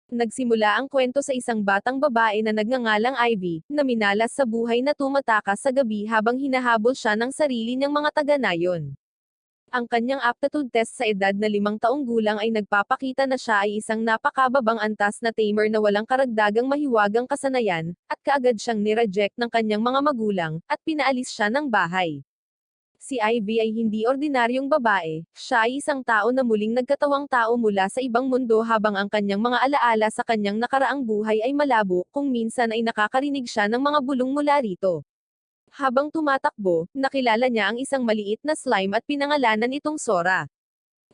Nagsimula ang kwento sa isang batang babae na nagngangalang Ivy, na minalas sa buhay na tumatakas sa gabi habang hinahabol siya ng sarili niyang mga taga-nayon. Ang kanyang aptitude test sa edad na 5 taong gulang ay nagpapakita na siya ay isang napakababang antas na tamer na walang karagdagang mahiwagang kasanayan, at kaagad siyang nireject ng kanyang mga magulang, at pinaalis siya ng bahay. Si Ivy ay hindi ordinaryong babae, siya ay isang tao na muling nagkatawang tao mula sa ibang mundo habang ang kanyang mga alaala sa kanyang nakaraang buhay ay malabo, kung minsan ay nakakarinig siya ng mga bulong mula rito. Habang tumatakbo, nakilala niya ang isang maliit na slime at pinangalanan itong Sora.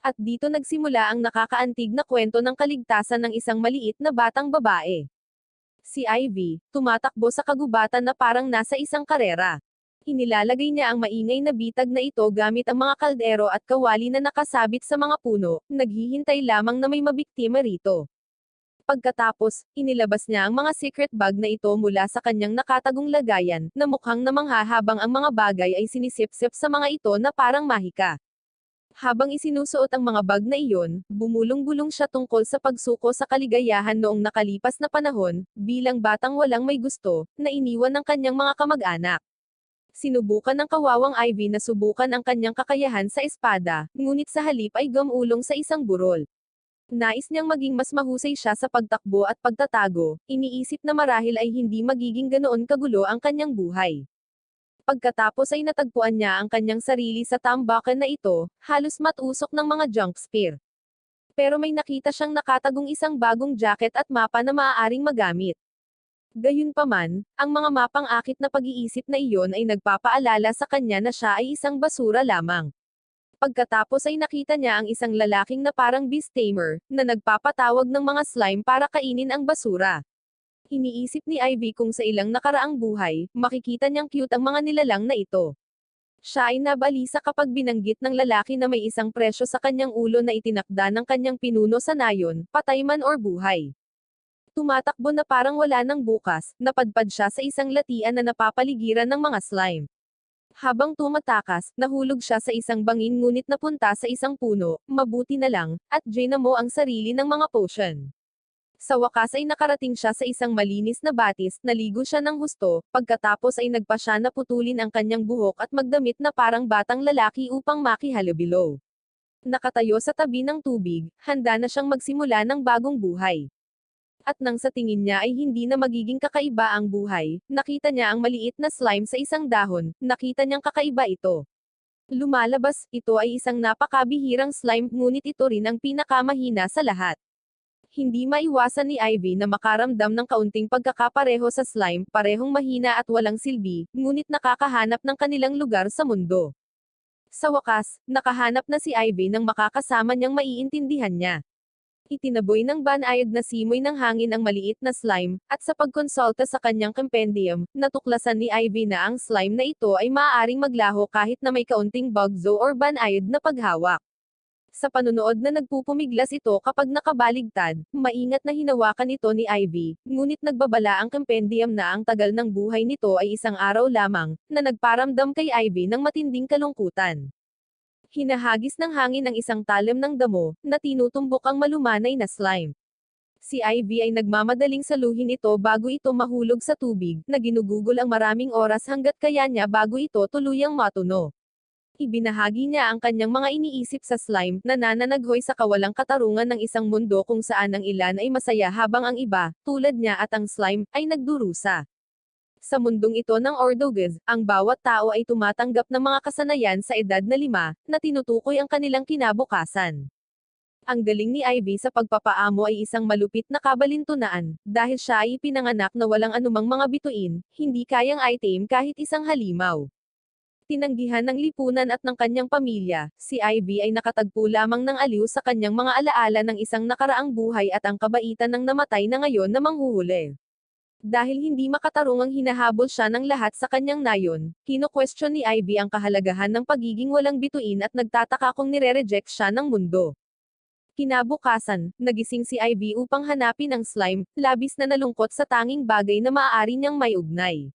At dito nagsimula ang nakakaantig na kwento ng kaligtasan ng isang maliit na batang babae. Si Ivy, tumatakbo sa kagubatan na parang nasa isang karera. Inilalagay niya ang maingay na bitag na ito gamit ang mga kaldero at kawali na nakasabit sa mga puno, naghihintay lamang na may mabiktima rito. Pagkatapos, inilabas niya ang mga secret bag na ito mula sa kanyang nakatagong lagayan, na mukhang namangha habang ang mga bagay ay sinisip-sip sa mga ito na parang mahika. Habang isinusuot ang mga bag na iyon, bumulong-bulong siya tungkol sa pagsuko sa kaligayahan noong nakalipas na panahon, bilang batang walang may gusto, na iniwan ng kanyang mga kamag-anak. Sinubukan ng kawawang Ivy na subukan ang kanyang kakayahan sa espada, ngunit sa halip ay gumulong sa isang burol. Nais niyang maging mas mahusay siya sa pagtakbo at pagtatago, iniisip na marahil ay hindi magiging ganoon kagulo ang kanyang buhay. Pagkatapos ay natagpuan niya ang kanyang sarili sa tambakan na ito, halos matusok ng mga junk spear. Pero may nakita siyang nakatagong isang bagong jacket at mapa na maaaring magamit. Gayunpaman, ang mga mapang akit na pag-iisip na iyon ay nagpapaalala sa kanya na siya ay isang basura lamang. Pagkatapos ay nakita niya ang isang lalaking na parang beast tamer, na nagpapatawag ng mga slime para kainin ang basura. Iniisip ni Ivy kung sa ilang nakaraang buhay, makikita niyang cute ang mga nilalang na ito. Siya ay nabalisa kapag binanggit ng lalaki na may isang presyo sa kanyang ulo na itinakda ng kanyang pinuno sa nayon, patay man or buhay. Tumatakbo na parang wala nang bukas, napadpad siya sa isang latian na napapaligiran ng mga slime. Habang tumatakas, nahulog siya sa isang bangin ngunit napunta sa isang puno, mabuti na lang, at ginamo ang sarili ng mga potion. Sa wakas ay nakarating siya sa isang malinis na batis, naligo siya ng husto, pagkatapos ay nagpa siya na putulin ang kanyang buhok at magdamit na parang batang lalaki upang makihalubilo. Nakatayo sa tabi ng tubig, handa na siyang magsimula ng bagong buhay. At nang sa tingin niya ay hindi na magiging kakaiba ang buhay, nakita niya ang maliit na slime sa isang dahon, nakita niyang kakaiba ito. Lumalabas, ito ay isang napakabihirang slime ngunit ito rin ang pinakamahina sa lahat. Hindi maiwasan ni Ivy na makaramdam ng kaunting pagkakapareho sa slime, parehong mahina at walang silbi, ngunit nakakahanap ng kanilang lugar sa mundo. Sa wakas, nakahanap na si Ivy ng makakasama niyang maiintindihan niya. Itinaboy ng banayad na simoy ng hangin ang maliit na slime, at sa pagkonsulta sa kanyang compendium, natuklasan ni Ivy na ang slime na ito ay maaaring maglaho kahit na may kaunting bugzo or banayad na paghawak. Sa panunood na nagpupumiglas ito kapag nakabaligtad, maingat na hinawakan ito ni Ivy, ngunit nagbabala ang compendium na ang tagal ng buhay nito ay isang araw lamang, na nagparamdam kay Ivy ng matinding kalungkutan. Hinahagis ng hangin ang isang talim ng damo, na tinutumbok ang malumanay na slime. Si Ivy ay nagmamadaling saluhin ito bago ito mahulog sa tubig, na ginugugol ang maraming oras hanggat kaya niya bago ito tuluyang matuno. Ibinahagi niya ang kanyang mga iniisip sa slime, na nananaghoy sa kawalang katarungan ng isang mundo kung saan ang ilan ay masaya habang ang iba, tulad niya at ang slime, ay nagdurusa. Sa mundong ito ng Ordogas, ang bawat tao ay tumatanggap ng mga kasanayan sa edad na 5, na tinutukoy ang kanilang kinabukasan. Ang galing ni Ivy sa pagpapaamo ay isang malupit na kabalintunaan, dahil siya ay ipinanganak na walang anumang mga bituin, hindi kayang i-tame kahit isang halimaw. Tinanggihan ng lipunan at ng kanyang pamilya, si Ivy ay nakatagpo lamang ng aliw sa kanyang mga alaala ng isang nakaraang buhay at ang kabaitan ng namatay na ngayon na manghuhuli. Dahil hindi makatarungang hinahabol siya ng lahat sa kanyang nayon, kino-question ni Ivy ang kahalagahan ng pagiging walang bituin at nagtataka kung nire-reject siya ng mundo. Kinabukasan, nagising si Ivy upang hanapin ang slime, labis na nalungkot sa tanging bagay na maaari niyang may ugnay.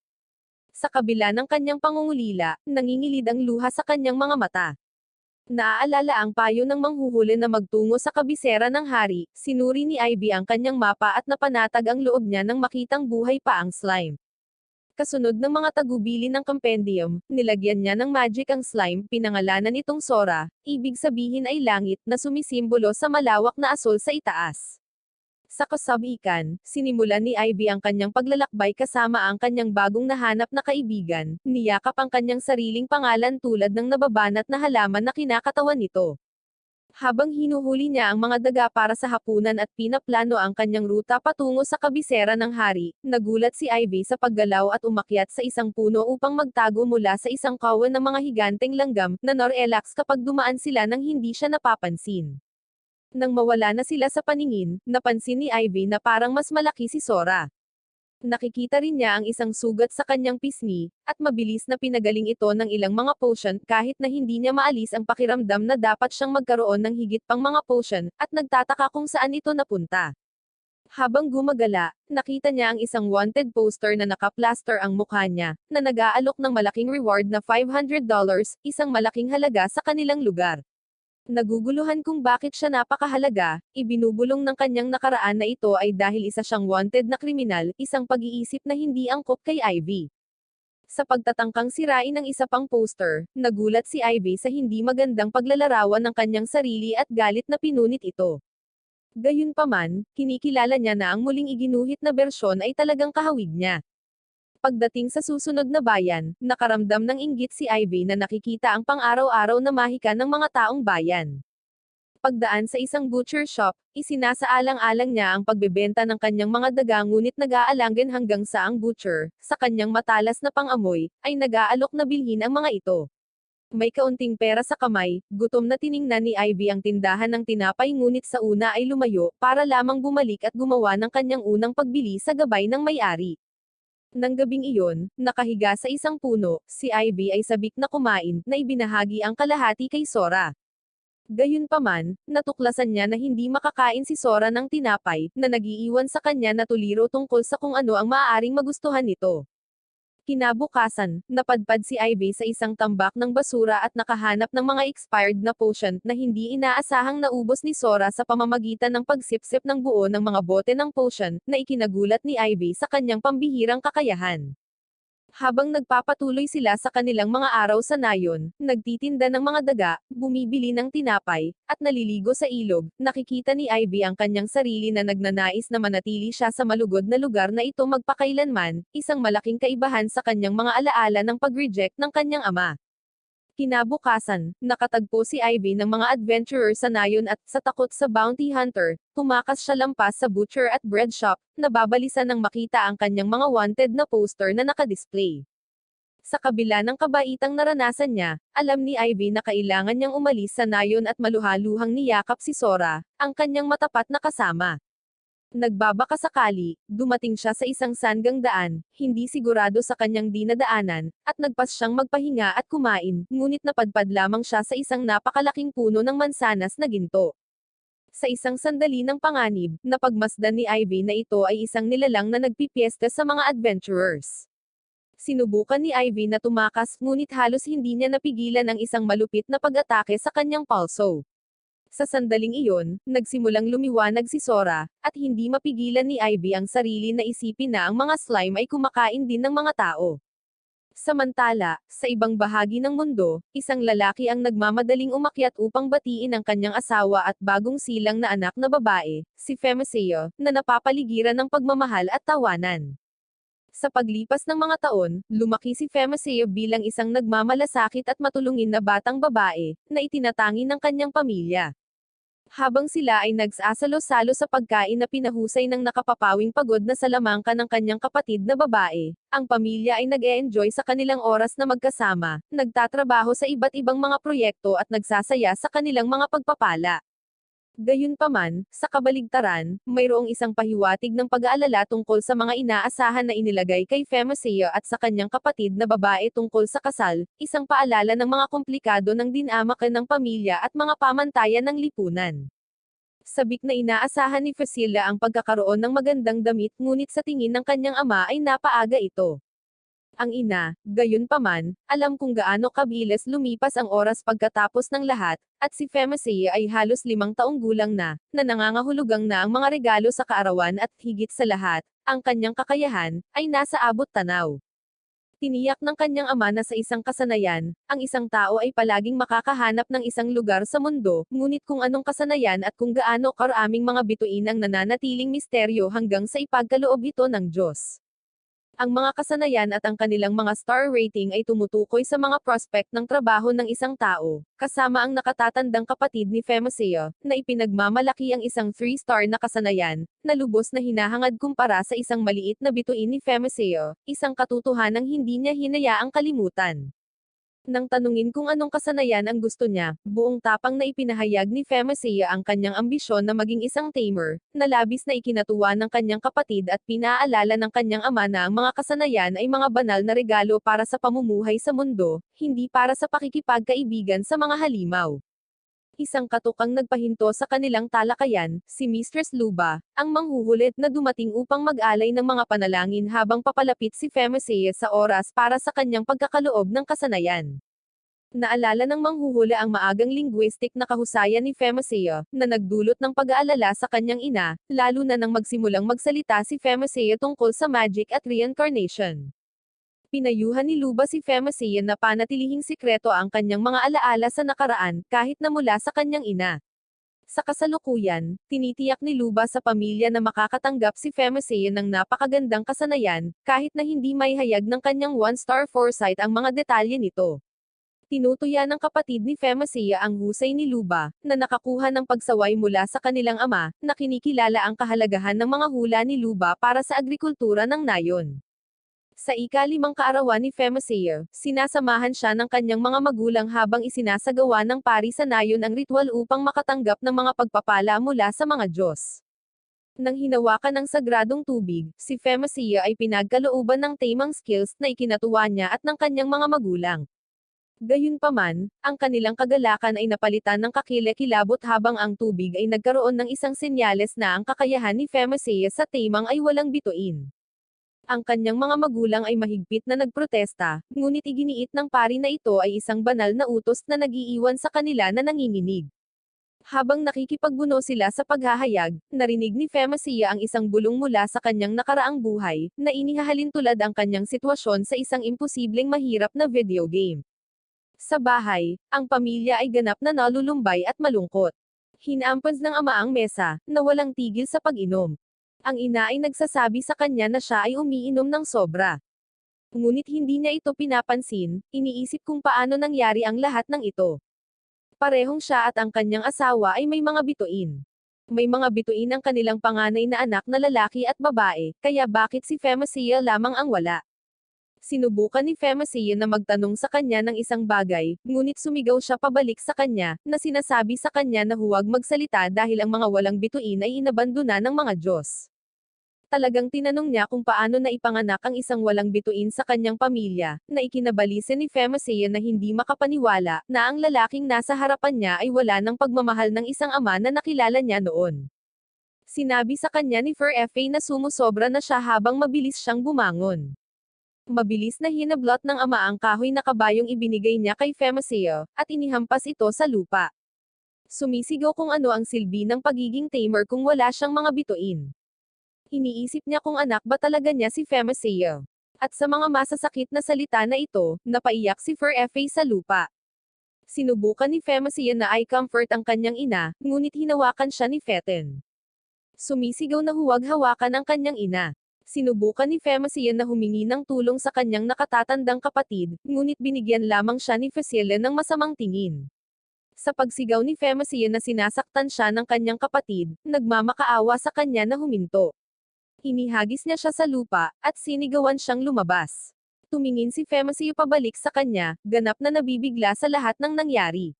Sa kabila ng kanyang pangungulila, nangingilid ang luha sa kanyang mga mata. Naaalala ang payo ng manghuhuli na magtungo sa kabisera ng hari, sinuri ni Ivy ang kanyang mapa at napanatag ang loob niya nang makitang buhay pa ang slime. Kasunod ng mga tagubili ng compendium, nilagyan niya ng magic ang slime, pinangalanan itong Sora, ibig sabihin ay langit na sumisimbolo sa malawak na asol sa itaas. Sa kasabikan, sinimulan ni Ivy ang kanyang paglalakbay kasama ang kanyang bagong nahanap na kaibigan, niyakap ang kanyang sariling pangalan tulad ng nababanat na halaman na kinakatawan nito. Habang hinuhuli niya ang mga daga para sa hapunan at pinaplano ang kanyang ruta patungo sa kabisera ng hari, nagulat si Ivy sa paggalaw at umakyat sa isang puno upang magtago mula sa isang kawan ng mga higanteng langgam na Snorlax kapag dumaan sila nang hindi siya napapansin. Nang mawala na sila sa paningin, napansin ni Ivy na parang mas malaki si Sora. Nakikita rin niya ang isang sugat sa kanyang pisngi, at mabilis na pinagaling ito ng ilang mga potion kahit na hindi niya maalis ang pakiramdam na dapat siyang magkaroon ng higit pang mga potion, at nagtataka kung saan ito napunta. Habang gumagala, nakita niya ang isang wanted poster na nakaplaster ang mukha niya, na nag-aalok ng malaking reward na $500, isang malaking halaga sa kanilang lugar. Naguguluhan kung bakit siya napakahalaga, ibinubulong ng kanyang nakaraan na ito ay dahil isa siyang wanted na kriminal, isang pag-iisip na hindi angkop kay Ivy. Sa pagtatangkang sirain ang isa pang poster, nagulat si Ivy sa hindi magandang paglalarawan ng kanyang sarili at galit na pinunit ito. Gayunpaman, kinikilala niya na ang muling iginuhit na bersyon ay talagang kahawig niya. Pagdating sa susunod na bayan, nakaramdam ng inggit si Ivy na nakikita ang pang-araw-araw na mahika ng mga taong bayan. Pagdaan sa isang butcher shop, isinasaalang-alang niya ang pagbebenta ng kanyang mga daga ngunit nag-aalanggan hanggang sa ang butcher, sa kanyang matalas na pang-amoy, ay nag-aalok na bilhin ang mga ito. May kaunting pera sa kamay, gutom na tiningnan ni Ivy ang tindahan ng tinapay ngunit sa una ay lumayo, para lamang bumalik at gumawa ng kanyang unang pagbili sa gabay ng may-ari. Nang gabing iyon, nakahiga sa isang puno, si Ivy ay sabik na kumain, na ibinahagi ang kalahati kay Sora. Gayunpaman, natuklasan niya na hindi makakain si Sora ng tinapay, na nagiiwan sa kanya na tuliro tungkol sa kung ano ang maaaring magustuhan nito. Kinabukasan, napadpad si Ivy sa isang tambak ng basura at nakahanap ng mga expired na potion na hindi inaasahang naubos ni Sora sa pamamagitan ng pagsipsip ng buo ng mga bote ng potion na ikinagulat ni Ivy sa kanyang pambihirang kakayahan. Habang nagpapatuloy sila sa kanilang mga araw sa nayon, nagtitinda ng mga daga, bumibili ng tinapay, at naliligo sa ilog, nakikita ni Ivy ang kanyang sarili na nagnanais na manatili siya sa malugod na lugar na ito magpakailanman, isang malaking kaibahan sa kanyang mga alaala ng pag-reject ng kanyang ama. Kinabukasan, nakatagpo si Ivy ng mga adventurer sa nayon at, sa takot sa bounty hunter, tumakas siya lampas sa butcher at bread shop, nababalisan nang makita ang kanyang mga wanted na poster na nakadisplay. Sa kabila ng kabaitang naranasan niya, alam ni Ivy na kailangan niyang umalis sa nayon at maluhaluhang niyakap si Sora, ang kanyang matapat na kasama. Nagbabaka sakali, dumating siya sa isang sanggang daan, hindi sigurado sa kanyang dinadaanan, at nagpas siyang magpahinga at kumain, ngunit napadpad lamang siya sa isang napakalaking puno ng mansanas na ginto. Sa isang sandali ng panganib, napagmasdan ni Ivy na ito ay isang nilalang na nagpipiesta sa mga adventurers. Sinubukan ni Ivy na tumakas, ngunit halos hindi niya napigilan ang isang malupit na pag-atake sa kanyang palso. Sa sandaling iyon, nagsimulang lumiwanag si Sora, at hindi mapigilan ni Ivy ang sarili na isipin na ang mga slime ay kumakain din ng mga tao. Samantala, sa ibang bahagi ng mundo, isang lalaki ang nagmamadaling umakyat upang batiin ang kanyang asawa at bagong silang na anak na babae, si Femeseo, na napapaligiran ng pagmamahal at tawanan. Sa paglipas ng mga taon, lumaki si Femeseo bilang isang nagmamalasakit at matulungin na batang babae, na itinatangi ng kanyang pamilya. Habang sila ay nagsasalo-salo sa pagkain na pinahusay ng nakapapawing pagod na salamangka ng kanyang kapatid na babae, ang pamilya ay nag-e-enjoy sa kanilang oras na magkasama, nagtatrabaho sa iba't ibang mga proyekto at nagsasaya sa kanilang mga pagpapala. Gayunpaman, sa kabaligtaran, mayroong isang pahiwatig ng pag-aalala tungkol sa mga inaasahan na inilagay kay Femeseo at sa kanyang kapatid na babae tungkol sa kasal, isang paalala ng mga komplikado ng dinamakan ng pamilya at mga pamantayan ng lipunan. Sabik na inaasahan ni Priscilla ang pagkakaroon ng magandang damit ngunit sa tingin ng kanyang ama ay napaaga ito. Ang ina, gayunpaman, alam kung gaano kabilis lumipas ang oras pagkatapos ng lahat, at si Femasea ay halos 5 taong gulang na nangangahulugang na ang mga regalo sa kaarawan at higit sa lahat, ang kanyang kakayahan, ay nasa abot tanaw. Tiniyak ng kanyang ama na sa isang kasanayan, ang isang tao ay palaging makakahanap ng isang lugar sa mundo, ngunit kung anong kasanayan at kung gaano karaming mga bituin ang nananatiling misteryo hanggang sa ipagkaloob ito ng Diyos. Ang mga kasanayan at ang kanilang mga star rating ay tumutukoy sa mga prospect ng trabaho ng isang tao, kasama ang nakatatandang kapatid ni Femasea, na ipinagmamalaki ang isang 3-star na kasanayan, na lubos na hinahangad kumpara sa isang maliit na bituin ni Femasea, isang katotohanang hindi niya hinayaang kalimutan. Nang tanungin kung anong kasanayan ang gusto niya, buong tapang na ipinahayag ni Femasea ang kanyang ambisyon na maging isang tamer, na labis na ikinatuwa ng kanyang kapatid at pinaalala ng kanyang ama na ang mga kasanayan ay mga banal na regalo para sa pamumuhay sa mundo, hindi para sa pakikipagkaibigan sa mga halimaw. Isang katukang nagpahinto sa kanilang talakayan, si Mistress Luba, ang manghuhulit na dumating upang mag-alay ng mga panalangin habang papalapit si Femasea sa oras para sa kanyang pagkakaloob ng kasanayan. Naalala ng manghuhula ang maagang linguistic na kahusayan ni Femasea, na nagdulot ng pag-aalala sa kanyang ina, lalo na nang magsimulang magsalita si Femasea tungkol sa magic at reincarnation. Pinayuhan ni Luba si Femasea na panatilihing sikreto ang kanyang mga alaala sa nakaraan, kahit na mula sa kanyang ina. Sa kasalukuyan, tinitiyak ni Luba sa pamilya na makakatanggap si Femasea ng napakagandang kasanayan, kahit na hindi may hayag ng kanyang 1-star foresight ang mga detalye nito. Tinutuya ng kapatid ni Femasea ang husay ni Luba, na nakakuha ng pagsaway mula sa kanilang ama, na kinikilala ang kahalagahan ng mga hula ni Luba para sa agrikultura ng nayon. Sa ika-5 kaarawan ni Femasea, sinasamahan siya ng kanyang mga magulang habang isinasagawa ng pari sa nayon ang ritual upang makatanggap ng mga pagpapala mula sa mga Diyos. Nang hinawakan ng sagradong tubig, si Femasea ay pinagkalooban ng tamang skills na ikinatuwa niya at ng kanyang mga magulang. Gayunpaman, ang kanilang kagalakan ay napalitan ng kakilakilabot habang ang tubig ay nagkaroon ng isang senyales na ang kakayahan ni Femasea sa tamang ay walang bituin. Ang kanyang mga magulang ay mahigpit na nagprotesta, ngunit iginiit ng pari na ito ay isang banal na utos na nag-iiwan sa kanila na nanginginig. Habang nakikipagbuno sila sa paghahayag, narinig ni Femasea ang isang bulong mula sa kanyang nakaraang buhay, na inihahalin tulad ang kanyang sitwasyon sa isang imposibleng mahirap na video game. Sa bahay, ang pamilya ay ganap na nalulumbay at malungkot. Hinampans ng ama ang mesa, na walang tigil sa pag-inom. Ang ina ay nagsasabi sa kanya na siya ay umiinom ng sobra. Ngunit hindi niya ito pinapansin, iniisip kung paano nangyari ang lahat ng ito. Parehong siya at ang kanyang asawa ay may mga bituin. May mga bituin ang kanilang panganay na anak na lalaki at babae, kaya bakit si Femasea lamang ang wala? Sinubukan ni Femasea na magtanong sa kanya ng isang bagay, ngunit sumigaw siya pabalik sa kanya, na sinasabi sa kanya na huwag magsalita dahil ang mga walang bituin ay inabandona ng mga Diyos. Talagang tinanong niya kung paano na ipanganak ang isang walang bituin sa kanyang pamilya, na ikinabalise ni Femasea na hindi makapaniwala, na ang lalaking nasa harapan niya ay wala ng pagmamahal ng isang ama na nakilala niya noon. Sinabi sa kanya ni Femasea na sumusobra na siya habang mabilis siyang bumangon. Mabilis na hinablot ng ama ang kahoy na kabayong ibinigay niya kay Femasea, at inihampas ito sa lupa. Sumisigaw kung ano ang silbi ng pagiging tamer kung wala siyang mga bituin. Iniisip niya kung anak ba talaga niya si Femasea. At sa mga masasakit na salita na ito, napaiyak si Femasea sa lupa. Sinubukan ni Femasea na i-comfort ang kanyang ina, ngunit hinawakan siya ni Feten. Sumisigaw na huwag hawakan ang kanyang ina. Sinubukan ni Femasea na humingi ng tulong sa kanyang nakatatandang kapatid, ngunit binigyan lamang siya ni Femasea ng masamang tingin. Sa pagsigaw ni Femasea na sinasaktan siya ng kanyang kapatid, nagmamakaawa sa kanya na huminto. Inihagis niya siya sa lupa, at sinigawan siyang lumabas. Tumingin si Femasea pabalik sa kanya, ganap na nabibigla sa lahat ng nangyari.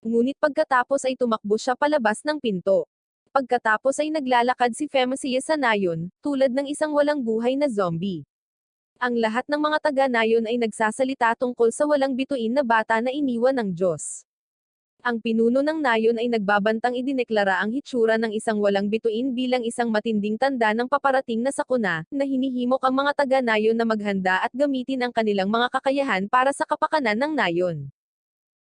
Ngunit pagkatapos ay tumakbo siya palabas ng pinto. Pagkatapos ay naglalakad si Femasea sa nayon, tulad ng isang walang buhay na zombie. Ang lahat ng mga taga-nayon ay nagsasalita tungkol sa walang bituin na bata na iniwan ng Diyos. Ang pinuno ng nayon ay nagbabantang idineklara ang hitsura ng isang walang bituin bilang isang matinding tanda ng paparating na sakuna, na hinihimok ang mga taga-nayon na maghanda at gamitin ang kanilang mga kakayahan para sa kapakanan ng nayon.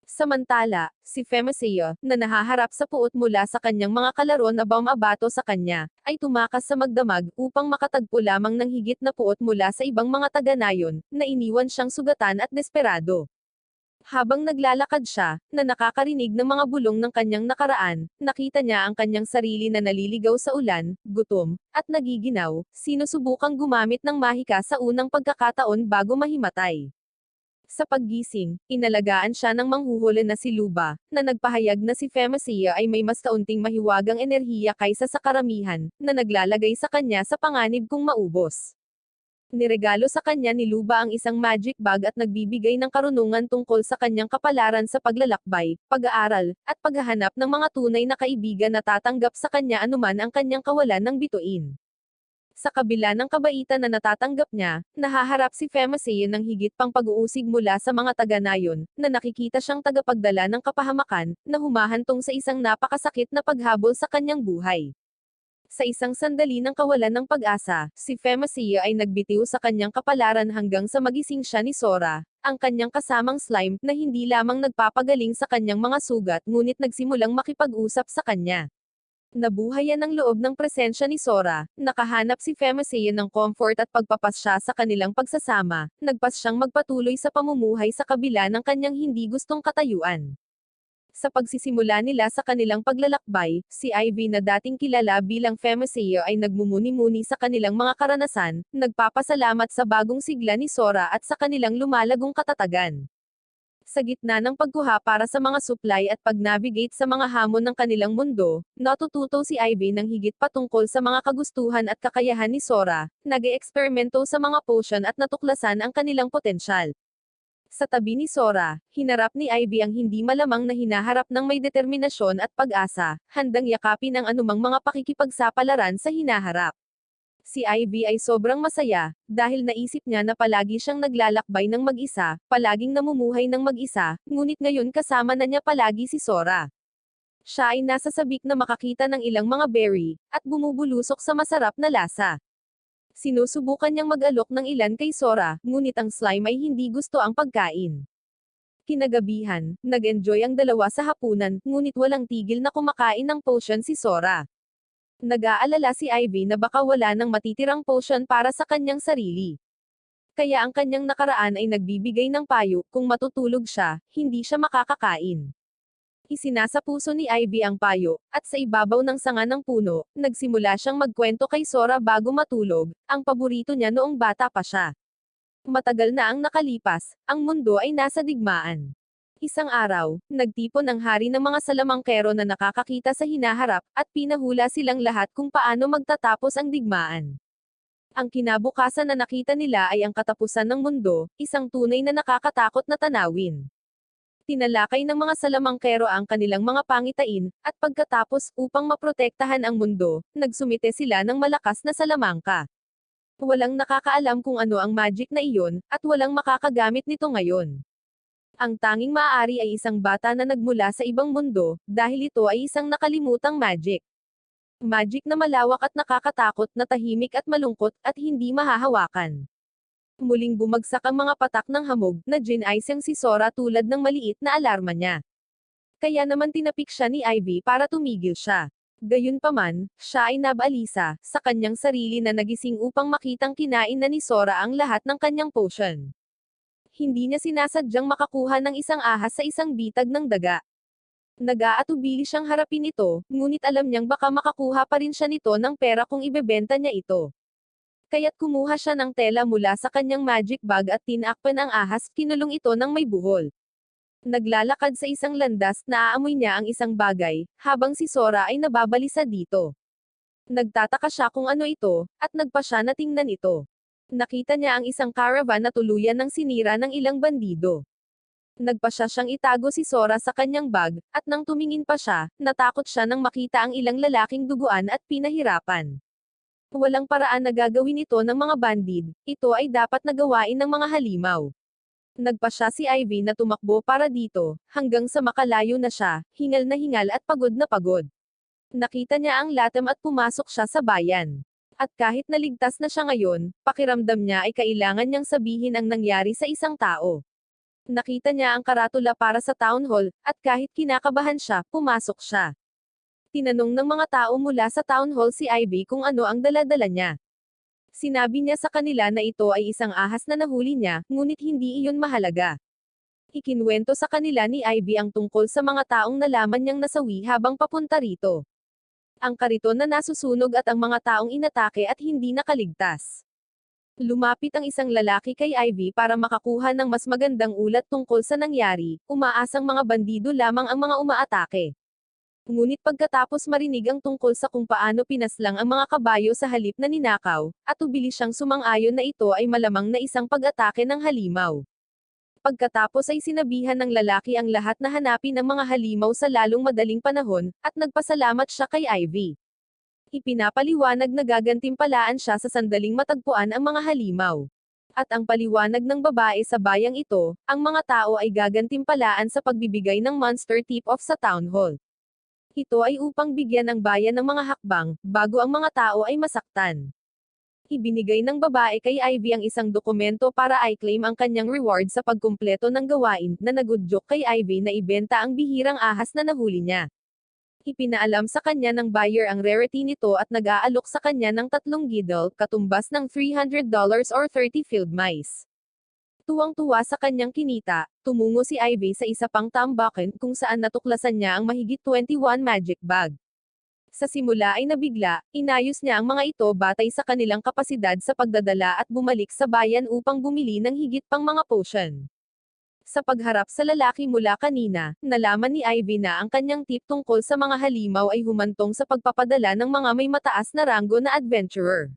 Samantala, si Femasea, na nahaharap sa puot mula sa kanyang mga kalaro na bumabato sa kanya, ay tumakas sa magdamag upang makatagpo lamang ng higit na puot mula sa ibang mga taga-nayon, na iniwan siyang sugatan at desperado. Habang naglalakad siya, na nakakarinig ng mga bulong ng kanyang nakaraan, nakita niya ang kanyang sarili na naliligaw sa ulan, gutom, at nagiginaw, sinusubukang gumamit ng mahika sa unang pagkakataon bago mahimatay. Sa paggising, inalagaan siya ng manghuhuli na si Luba, na nagpahayag na si Femasea ay may mas kaunting mahiwagang enerhiya kaysa sa karamihan, na naglalagay sa kanya sa panganib kung maubos. Niregalo sa kanya ni Luba ang isang magic bag at nagbibigay ng karunungan tungkol sa kanyang kapalaran sa paglalakbay, pag-aaral, at paghahanap ng mga tunay na kaibigan na tatanggap sa kanya anuman ang kanyang kawalan ng bituin. Sa kabila ng kabaitan na natatanggap niya, nahaharap si Femasea ng higit pang pag-uusig mula sa mga taga-nayon, na nakikita siyang tagapagdala ng kapahamakan, na humahantong sa isang napakasakit na paghabol sa kanyang buhay. Sa isang sandali ng kawalan ng pag-asa, si Femasea ay nagbitiw sa kanyang kapalaran hanggang sa magising siya ni Sora, ang kanyang kasamang slime, na hindi lamang nagpapagaling sa kanyang mga sugat ngunit nagsimulang makipag-usap sa kanya. Nabuhayan ng loob ng presensya ni Sora, nakahanap si Femasea ng comfort at pagpapasya sa kanilang pagsasama, nagpas siyang magpatuloy sa pamumuhay sa kabila ng kanyang hindi gustong katayuan. Sa pagsisimula nila sa kanilang paglalakbay, si Ivy na dating kilala bilang Femasea ay nagmumuni-muni sa kanilang mga karanasan, nagpapasalamat sa bagong sigla ni Sora at sa kanilang lumalagong katatagan. Sa gitna ng pagkuha para sa mga supply at pag-navigate sa mga hamon ng kanilang mundo, natututo si Ivy ng higit patungkol sa mga kagustuhan at kakayahan ni Sora, nag-eeksperimento sa mga potion at natuklasan ang kanilang potensyal. Sa tabi ni Sora, hinarap ni Ivy ang hindi malamang na hinaharap ng may determinasyon at pag-asa, handang yakapin ang anumang mga pakikipagsapalaran sa hinaharap. Si Ivy ay sobrang masaya, dahil naisip niya na palagi siyang naglalakbay ng mag-isa, palaging namumuhay ng mag-isa, ngunit ngayon kasama na niya palagi si Sora. Siya ay nasa sabik na makakita ng ilang mga berry, at bumubulusok sa masarap na lasa. Sinusubukan niyang mag-alok ng ilan kay Sora, ngunit ang slime ay hindi gusto ang pagkain. Kinagabihan, nag-enjoy ang dalawa sa hapunan, ngunit walang tigil na kumakain ng potion si Sora. Nag-aalala si Ivy na baka wala nang matitirang potion para sa kanyang sarili. Kaya ang kanyang nakaraan ay nagbibigay ng payo, kung matutulog siya, hindi siya makakakain. Isinasa puso ni Ivy ang payo, at sa ibabaw ng sanga ng puno, nagsimula siyang magkwento kay Sora bago matulog, ang paborito niya noong bata pa siya. Matagal na ang nakalipas, ang mundo ay nasa digmaan. Isang araw, nagtipon ang hari ng mga salamangkero na nakakakita sa hinaharap, at pinahula silang lahat kung paano magtatapos ang digmaan. Ang kinabukasan na nakita nila ay ang katapusan ng mundo, isang tunay na nakakatakot na tanawin. Tinalakay ng mga salamangkero ang kanilang mga pangitain, at pagkatapos, upang maprotektahan ang mundo, nagsumite sila ng malakas na salamangka. Walang nakakaalam kung ano ang magic na iyon, at walang makakagamit nito ngayon. Ang tanging maaari ay isang bata na nagmula sa ibang mundo, dahil ito ay isang nakalimutang magic. Magic na malawak at nakakatakot na tahimik at malungkot, at hindi mahahawakan. Muling bumagsak ang mga patak ng hamog, na gin-ice si Sora tulad ng maliit na alarma niya. Kaya naman tinapik siya ni Ivy para tumigil siya. Gayunpaman, siya ay nabalisa, sa kanyang sarili na nagising upang makitang kinain na ni Sora ang lahat ng kanyang potion. Hindi niya sinasadyang makakuha ng isang ahas sa isang bitag ng daga. Nag-aatubili siyang harapin ito, ngunit alam niyang baka makakuha pa rin siya nito ng pera kung ibebenta niya ito. Kaya't kumuha siya ng tela mula sa kanyang magic bag at tinakpan ang ahas, kinulong ito ng may buhol. Naglalakad sa isang landas, naaamoy niya ang isang bagay, habang si Sora ay nababalisa dito. Nagtataka siya kung ano ito, at nagpa siya na tingnan ito. Nakita niya ang isang caravan na tuluyan ng sinira ng ilang bandido. Nagpa siya siyang itago si Sora sa kanyang bag, at nang tumingin pa siya, natakot siya nang makita ang ilang lalaking duguan at pinahirapan. Walang paraan na gagawin ito ng mga bandid, ito ay dapat na gawain ng mga halimaw. Nagpa siya si Ivy na tumakbo para dito, hanggang sa makalayo na siya, hingal na hingal at pagod na pagod. Nakita niya ang latam at pumasok siya sa bayan. At kahit naligtas na siya ngayon, pakiramdam niya ay kailangan niyang sabihin ang nangyari sa isang tao. Nakita niya ang karatula para sa town hall, at kahit kinakabahan siya, pumasok siya. Tinanong ng mga tao mula sa town hall si Ivy kung ano ang dala-dala niya. Sinabi niya sa kanila na ito ay isang ahas na nahuli niya, ngunit hindi iyon mahalaga. Ikinwento sa kanila ni Ivy ang tungkol sa mga taong nalaman niyang nasawi habang papunta rito. Ang kariton na nasusunog at ang mga taong inatake at hindi nakaligtas. Lumapit ang isang lalaki kay Ivy para makakuha ng mas magandang ulat tungkol sa nangyari, umaasang mga bandido lamang ang mga umaatake. Ngunit pagkatapos marinig ang tungkol sa kung paano pinaslang ang mga kabayo sa halip na ninakaw, at ubili siyang sumang-ayon na ito ay malamang na isang pag-atake ng halimaw. Pagkatapos ay sinabihan ng lalaki ang lahat na hanapin ang mga halimaw sa lalong madaling panahon, at nagpasalamat siya kay Ivy. Ipinapaliwanag na gagantimpalaan siya sa sandaling matagpuan ang mga halimaw. At ang paliwanag ng babae sa bayang ito, ang mga tao ay gagantimpalaan sa pagbibigay ng monster tip-off sa town hall. Ito ay upang bigyan ang bayan ng mga hakbang, bago ang mga tao ay masaktan. Ibinigay ng babae kay Ivy ang isang dokumento para i-claim ang kanyang reward sa pagkumpleto ng gawain, na nagudyok kay Ivy na ibenta ang bihirang ahas na nahuli niya. Ipinaalam sa kanya ng buyer ang rarity nito at nag-aalok sa kanya ng 3 gidel, katumbas ng $300 or 30 field mice. Tuwang-tuwa sa kanyang kinita, tumungo si Ivy sa isa pang tambakan kung saan natuklasan niya ang mahigit 21 magic bag. Sa simula ay nabigla, inayos niya ang mga ito batay sa kanilang kapasidad sa pagdadala at bumalik sa bayan upang bumili ng higit pang mga potion. Sa pagharap sa lalaki mula kanina, nalaman ni Ivy na ang kanyang tip tungkol sa mga halimaw ay humantong sa pagpapadala ng mga may mataas na ranggo na adventurer.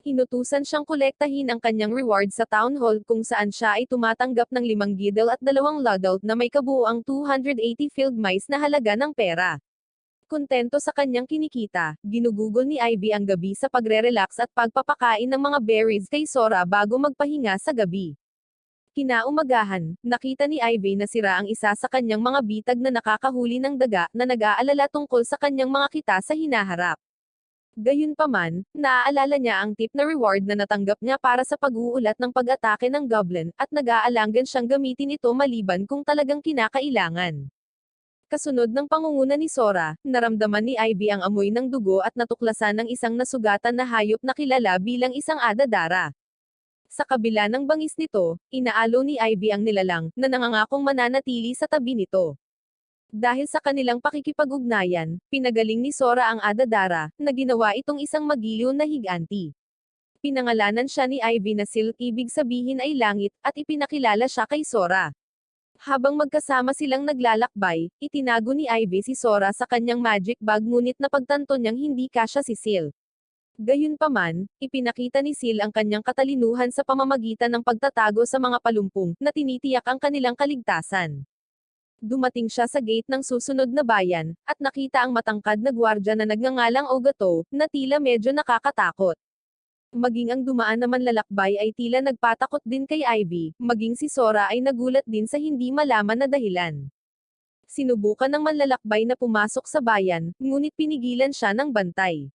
Inutusan siyang kolektahin ang kanyang reward sa town hall kung saan siya ay tumatanggap ng 5 gidel at 2 ladle na may kabuuang 280 field mice na halaga ng pera. Kontento sa kanyang kinikita, ginugugol ni Ivy ang gabi sa pagre-relax at pagpapakain ng mga berries kay Sora bago magpahinga sa gabi. Kinaumagahan, nakita ni Ivy na sira ang isa sa kanyang mga bitag na nakakahuli ng daga na nag-aalala tungkol sa kanyang mga kita sa hinaharap. Gayunpaman, naaalala niya ang tip na reward na natanggap niya para sa pag-uulat ng pag-atake ng goblin, at nag-aalangan siyang gamitin ito maliban kung talagang kinakailangan. Kasunod ng pangunguna ni Sora, naramdaman ni Ivy ang amoy ng dugo at natuklasan ng isang nasugatan na hayop na kilala bilang isang adadara. Sa kabila ng bangis nito, inaalo ni Ivy ang nilalang, na nangangakong mananatili sa tabi nito. Dahil sa kanilang pakikipag-ugnayan, pinagaling ni Sora ang adadara, na ginawa itong isang magiliw na higanti. Pinangalanan siya ni Ivy na Silk, ibig sabihin ay langit, at ipinakilala siya kay Sora. Habang magkasama silang naglalakbay, itinago ni Ivy si Sora sa kanyang magic bag ngunit napagtanto niyang hindi kasya si Silk. Gayunpaman, ipinakita ni Sil ang kanyang katalinuhan sa pamamagitan ng pagtatago sa mga palumpong, na tinitiyak ang kanilang kaligtasan. Dumating siya sa gate ng susunod na bayan, at nakita ang matangkad na gwardya na nagngangalang Ogato, na tila medyo nakakatakot. Maging ang dumaan na manlalakbay ay tila nagpatakot din kay Ivy, maging si Sora ay nagulat din sa hindi malaman na dahilan. Sinubukan ng manlalakbay na pumasok sa bayan, ngunit pinigilan siya ng bantay.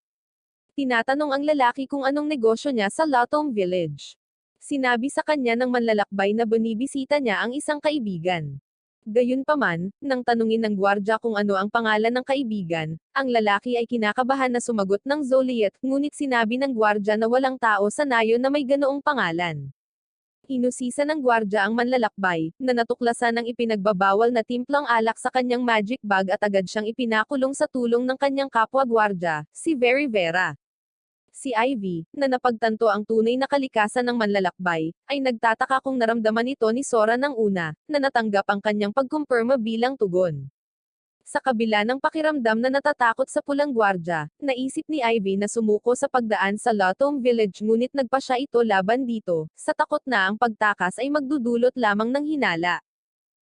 Tinatanong ang lalaki kung anong negosyo niya sa Latom Village. Sinabi sa kanya ng manlalakbay na binibisita niya ang isang kaibigan. Gayunpaman, nang tanungin ng gwardya kung ano ang pangalan ng kaibigan, ang lalaki ay kinakabahan na sumagot ng Zoliet, ngunit sinabi ng gwardya na walang tao sa nayon na may ganoong pangalan. Inusisa ng gwardya ang manlalakbay, na natuklasan ng ipinagbabawal na timplang alak sa kanyang magic bag at agad siyang ipinakulong sa tulong ng kanyang kapwa gwardya, si Very Vera. Si Ivy, na napagtanto ang tunay na kalikasan ng manlalakbay, ay nagtataka kung naramdaman ito ni Sora ng una, na natanggap ang kanyang pagkumpirma bilang tugon. Sa kabila ng pakiramdam na natatakot sa pulang gwardya, naisip ni Ivy na sumuko sa pagdaan sa Latom Village ngunit nagpa siya ito laban dito, sa takot na ang pagtakas ay magdudulot lamang ng hinala.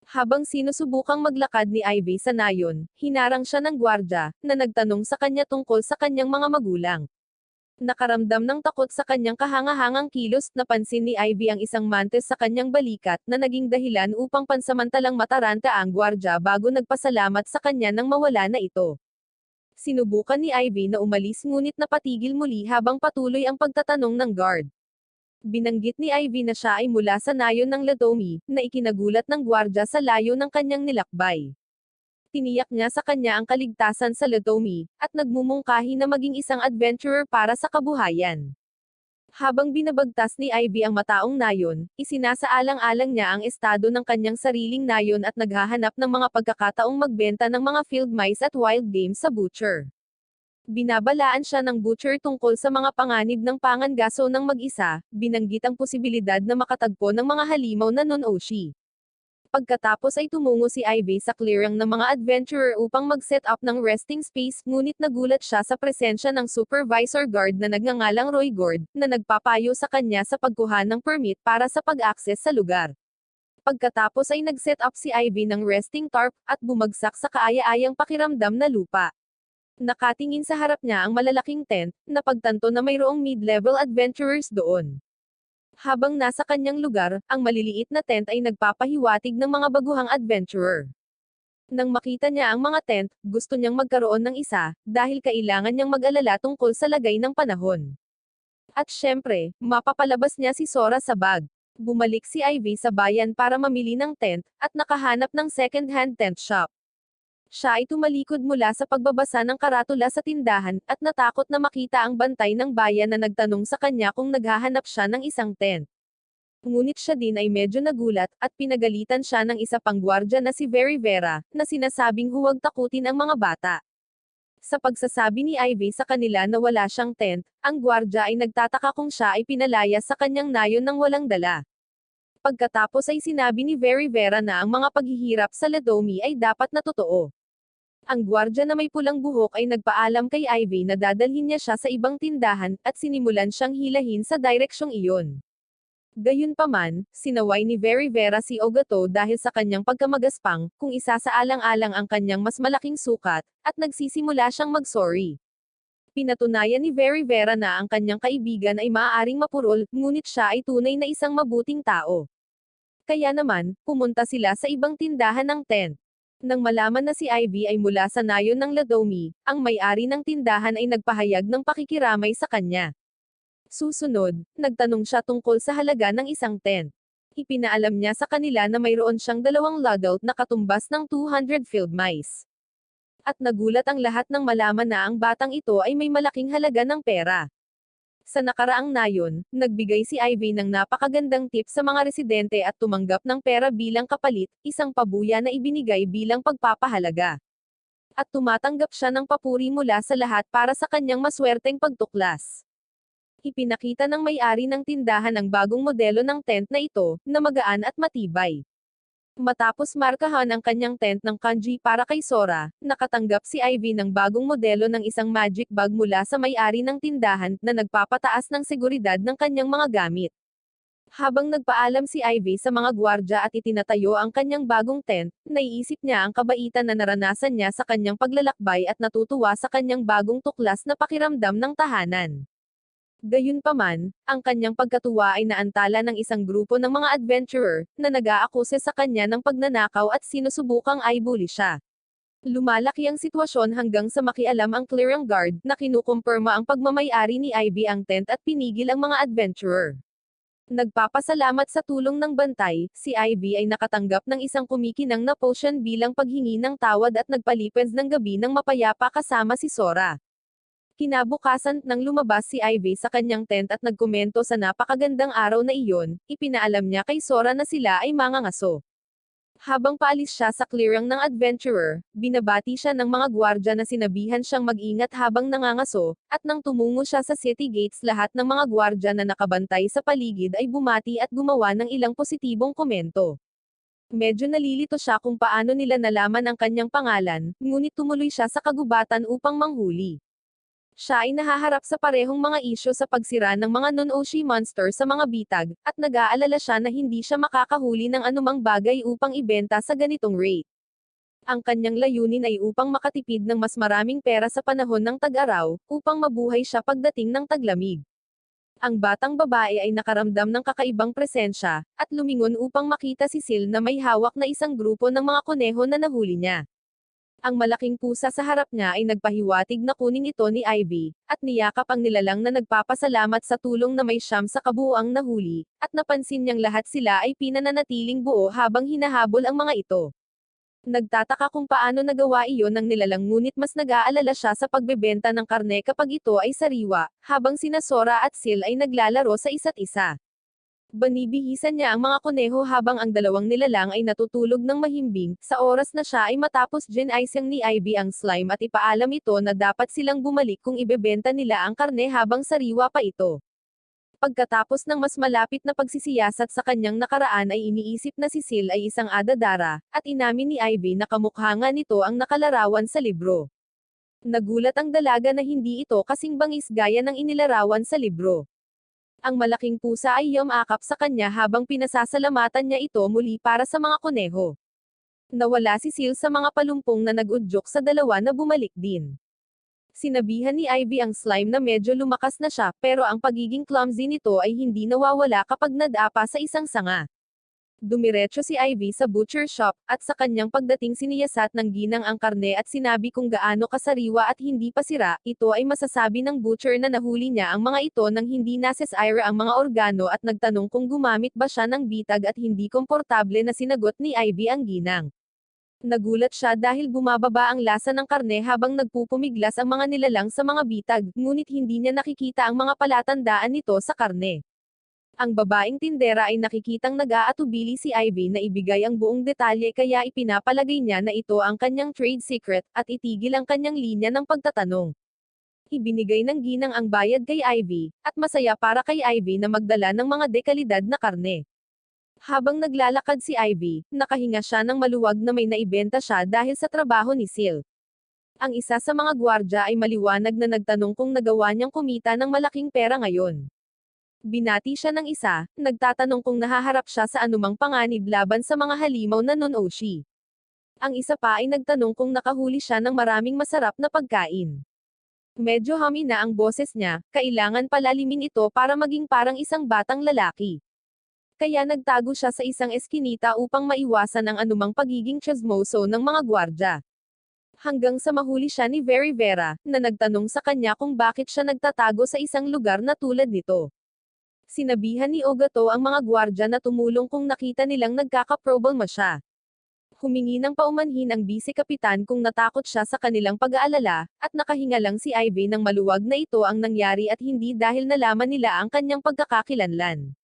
Habang sinusubukang maglakad ni Ivy sa nayon, hinarang siya ng gwardya, na nagtanong sa kanya tungkol sa kanyang mga magulang. Nakaramdam ng takot sa kanyang kahangahangang kilos, napansin ni Ivy ang isang mantis sa kanyang balikat na naging dahilan upang pansamantalang mataranta ang gwardya bago nagpasalamat sa kanya nang mawala na ito. Sinubukan ni Ivy na umalis ngunit napatigil muli habang patuloy ang pagtatanong ng guard. Binanggit ni Ivy na siya ay mula sa nayon ng Latomi, na ikinagulat ng gwardya sa layo ng kanyang nilakbay. Tiniyak niya sa kanya ang kaligtasan sa Latomi, at nagmumungkahi na maging isang adventurer para sa kabuhayan. Habang binabagtas ni Ivy ang mataong nayon, isinasaalang-alang niya ang estado ng kanyang sariling nayon at naghahanap ng mga pagkakataong magbenta ng mga field mice at wild game sa butcher. Binabalaan siya ng butcher tungkol sa mga panganib ng pangangaso ng mag-isa, binanggit ang posibilidad na makatagpo ng mga halimaw na non-Oshi. Pagkatapos ay tumungo si Ivy sa clearing ng mga adventurer upang mag-set up ng resting space, ngunit nagulat siya sa presensya ng supervisor guard na nagngangalang Roy Gord, na nagpapayo sa kanya sa pagkuha ng permit para sa pag-access sa lugar. Pagkatapos ay nag-set up si Ivy ng resting tarp, at bumagsak sa kaaya-ayang pakiramdam na lupa. Nakatingin sa harap niya ang malalaking tent, napagtanto na mayroong mid-level adventurers doon. Habang nasa kanyang lugar, ang maliliit na tent ay nagpapahiwatig ng mga baguhang adventurer. Nang makita niya ang mga tent, gusto niyang magkaroon ng isa, dahil kailangan niyang mag-alala tungkol sa lagay ng panahon. At syempre, mapapalabas niya si Sora sa bag. Bumalik si Ivy sa bayan para mamili ng tent, at nakahanap ng second-hand tent shop. Siya ay tumalikod mula sa pagbabasa ng karatula sa tindahan, at natakot na makita ang bantay ng bayan na nagtanong sa kanya kung naghahanap siya ng isang tent. Ngunit siya din ay medyo nagulat, at pinagalitan siya ng isa pang gwardya na si Very Vera, na sinasabing huwag takutin ang mga bata. Sa pagsasabi ni Ivy sa kanila na wala siyang tent, ang gwardya ay nagtataka kung siya ay pinalaya sa kanyang nayon ng walang dala. Pagkatapos ay sinabi ni Very Vera na ang mga paghihirap sa Latomi ay dapat na totoo. Ang gwardya na may pulang buhok ay nagpaalam kay Ivy na dadalhin niya siya sa ibang tindahan, at sinimulan siyang hilahin sa direksyong iyon. Gayunpaman, sinaway ni Very Vera si Ogato dahil sa kanyang pagkamagaspang, kung isasaalang-alang ang kanyang mas malaking sukat, at nagsisimula siyang mag-sorry. Pinatunayan ni Very Vera na ang kanyang kaibigan ay maaaring mapurol, ngunit siya ay tunay na isang mabuting tao. Kaya naman, pumunta sila sa ibang tindahan ng tent. Nang malaman na si Ivy ay mula sa nayon ng Latomi, ang may-ari ng tindahan ay nagpahayag ng pakikiramay sa kanya. Susunod, nagtanong siya tungkol sa halaga ng isang tent. Ipinaalam niya sa kanila na mayroon siyang 2 adult na katumbas ng 200 field mice. At nagulat ang lahat nang malaman na ang batang ito ay may malaking halaga ng pera. Sa nakaraang nayon, nagbigay si Ivy ng napakagandang tip sa mga residente at tumanggap ng pera bilang kapalit, isang pabuya na ibinigay bilang pagpapahalaga. At tumatanggap siya ng papuri mula sa lahat para sa kanyang maswerteng pagtuklas. Ipinakita ng may-ari ng tindahan ang bagong modelo ng tent na ito, na magaan at matibay. Matapos markahan ang kanyang tent ng kanji para kay Sora, nakatanggap si Ivy ng bagong modelo ng isang magic bag mula sa may-ari ng tindahan, na nagpapataas ng seguridad ng kanyang mga gamit. Habang nagpaalam si Ivy sa mga gwardya at itinatayo ang kanyang bagong tent, naiisip niya ang kabaitan na naranasan niya sa kanyang paglalakbay at natutuwa sa kanyang bagong tuklas na pakiramdam ng tahanan. Gayunpaman, ang kanyang pagkatuwa ay naantala ng isang grupo ng mga adventurer, na nag-aakuse sa kanya ng pagnanakaw at sinusubukang i-bully siya. Lumalaki ang sitwasyon hanggang sa makialam ang clearing guard, na kinukumpirma ang pagmamay-ari ni Ivy ang tent at pinigil ang mga adventurer. Nagpapasalamat sa tulong ng bantay, si Ivy ay nakatanggap ng isang kumikinang na potion bilang paghingi ng tawad at nagpalipad ng gabi ng mapayapa kasama si Sora. Kinabukasan, nang lumabas si Ivy sa kanyang tent at nagkomento sa napakagandang araw na iyon, ipinaalam niya kay Sora na sila ay mangangaso. Habang paalis siya sa clearing ng adventurer, binabati siya ng mga gwardya na sinabihan siyang mag-ingat habang nangangaso, at nang tumungo siya sa city gates, lahat ng mga gwardya na nakabantay sa paligid ay bumati at gumawa ng ilang positibong komento. Medyo nalilito siya kung paano nila nalaman ang kanyang pangalan, ngunit tumuloy siya sa kagubatan upang manghuli. Siya ay nahaharap sa parehong mga isyu sa pagsira ng mga non-Oshi monster sa mga bitag, at nag-aalala siya na hindi siya makakahuli ng anumang bagay upang ibenta sa ganitong rate. Ang kanyang layunin ay upang makatipid ng mas maraming pera sa panahon ng tag-araw, upang mabuhay siya pagdating ng taglamig. Ang batang babae ay nakaramdam ng kakaibang presensya, at lumingon upang makita si Sil na may hawak na isang grupo ng mga kuneho na nahuli niya. Ang malaking pusa sa harap niya ay nagpahiwatig na kunin ito ni Ivy, at niyakap ang nilalang na nagpapasalamat sa tulong na may siyam sa kabuuang nahuli, at napansin niyang lahat sila ay pinananatiling buo habang hinahabol ang mga ito. Nagtataka kung paano nagawa iyon ng nilalang ngunit mas nag-aalala siya sa pagbebenta ng karne kapag ito ay sariwa, habang sina Sora at Sil ay naglalaro sa isa't isa. Banibihisan niya ang mga kuneho habang ang dalawang nilalang ay natutulog ng mahimbing, sa oras na siya ay matapos gin-icing ni Ivy ang slime at ipaalam ito na dapat silang bumalik kung ibebenta nila ang karne habang sariwa pa ito. Pagkatapos ng mas malapit na pagsisiyasat sa kanyang nakaraan ay iniisip na si Sil ay isang adadara, at inamin ni Ivy na kamukha nga nito ang nakalarawan sa libro. Nagulat ang dalaga na hindi ito kasing bangis gaya ng inilarawan sa libro. Ang malaking pusa ay yumakap sa kanya habang pinasasalamatan niya ito muli para sa mga kuneho. Nawala si Sil sa mga palumpong na nag-udyok sa dalawa na bumalik din. Sinabihan ni Ivy ang slime na medyo lumakas na siya, pero ang pagiging clumsy nito ay hindi nawawala kapag nadapa sa isang sanga. Dumiretso si Ivy sa butcher shop, at sa kanyang pagdating siniyasat ng ginang ang karne at sinabi kung gaano kasariwa at hindi pa sira, ito ay masasabi ng butcher na nahuli niya ang mga ito nang hindi nasesire ang mga organo at nagtanong kung gumamit ba siya ng bitag at hindi komportable na sinagot ni Ivy ang ginang. Nagulat siya dahil bumababa ang lasa ng karne habang nagpupumiglas ang mga nilalang sa mga bitag, ngunit hindi niya nakikita ang mga palatandaan nito sa karne. Ang babaeng tindera ay nakikitang nag-aatubili si Ivy na ibigay ang buong detalye kaya ipinapalagay niya na ito ang kanyang trade secret, at itigil ang kanyang linya ng pagtatanong. Ibinigay ng ginang ang bayad kay Ivy, at masaya para kay Ivy na magdala ng mga dekalidad na karne. Habang naglalakad si Ivy, nakahinga siya ng maluwag na may naibenta siya dahil sa trabaho ni Sil. Ang isa sa mga gwardya ay maliwanag na nagtanong kung nagawa niyang kumita ng malaking pera ngayon. Binati siya ng isa, nagtatanong kung nahaharap siya sa anumang panganib laban sa mga halimaw na non-Oshi. Ang isa pa ay nagtanong kung nakahuli siya ng maraming masarap na pagkain. Medyo humina ang boses niya, kailangan palalimin ito para maging parang isang batang lalaki. Kaya nagtago siya sa isang eskinita upang maiwasan ang anumang pagiging chismoso ng mga gwardya. Hanggang sa mahuli siya ni Very Vera, na nagtanong sa kanya kung bakit siya nagtatago sa isang lugar na tulad nito. Sinabihan ni Ogato ang mga gwardya na tumulong kung nakita nilang nagkakaproblema siya. Humingi ng paumanhin ang bise-kapitan kung natakot siya sa kanilang pag-aalala, at nakahinga lang si Ivy ng maluwag na ito ang nangyari at hindi dahil nalaman nila ang kanyang pagkakakilanlan.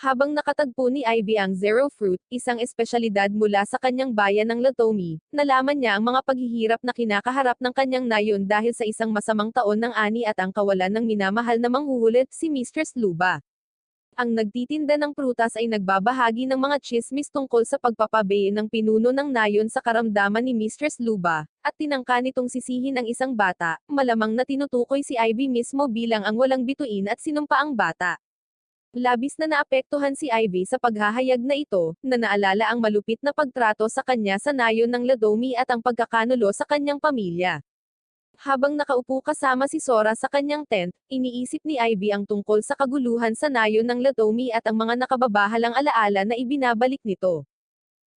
Habang nakatagpo ni Ivy ang Zero Fruit, isang espesyalidad mula sa kanyang bayan ng Latomi, nalaman niya ang mga paghihirap na kinakaharap ng kanyang nayon dahil sa isang masamang taon ng ani at ang kawalan ng minamahal na manghuhulit, si Mistress Luba. Ang nagtitinda ng prutas ay nagbabahagi ng mga tsismis tungkol sa pagpapabae ng pinuno ng nayon sa karamdaman ni Mistress Luba, at tinangka nitong sisihin ang isang bata, malamang na tinutukoy si Ivy mismo bilang ang walang bituin at sinumpaang bata. Labis na naapektuhan si Ivy sa paghahayag na ito, na naalala ang malupit na pagtrato sa kanya sa nayon ng Ladomi at ang pagkakanulo sa kanyang pamilya. Habang nakaupo kasama si Sora sa kanyang tent, iniisip ni Ivy ang tungkol sa kaguluhan sa nayon ng Ladomi at ang mga nakababahalang alaala na ibinabalik nito.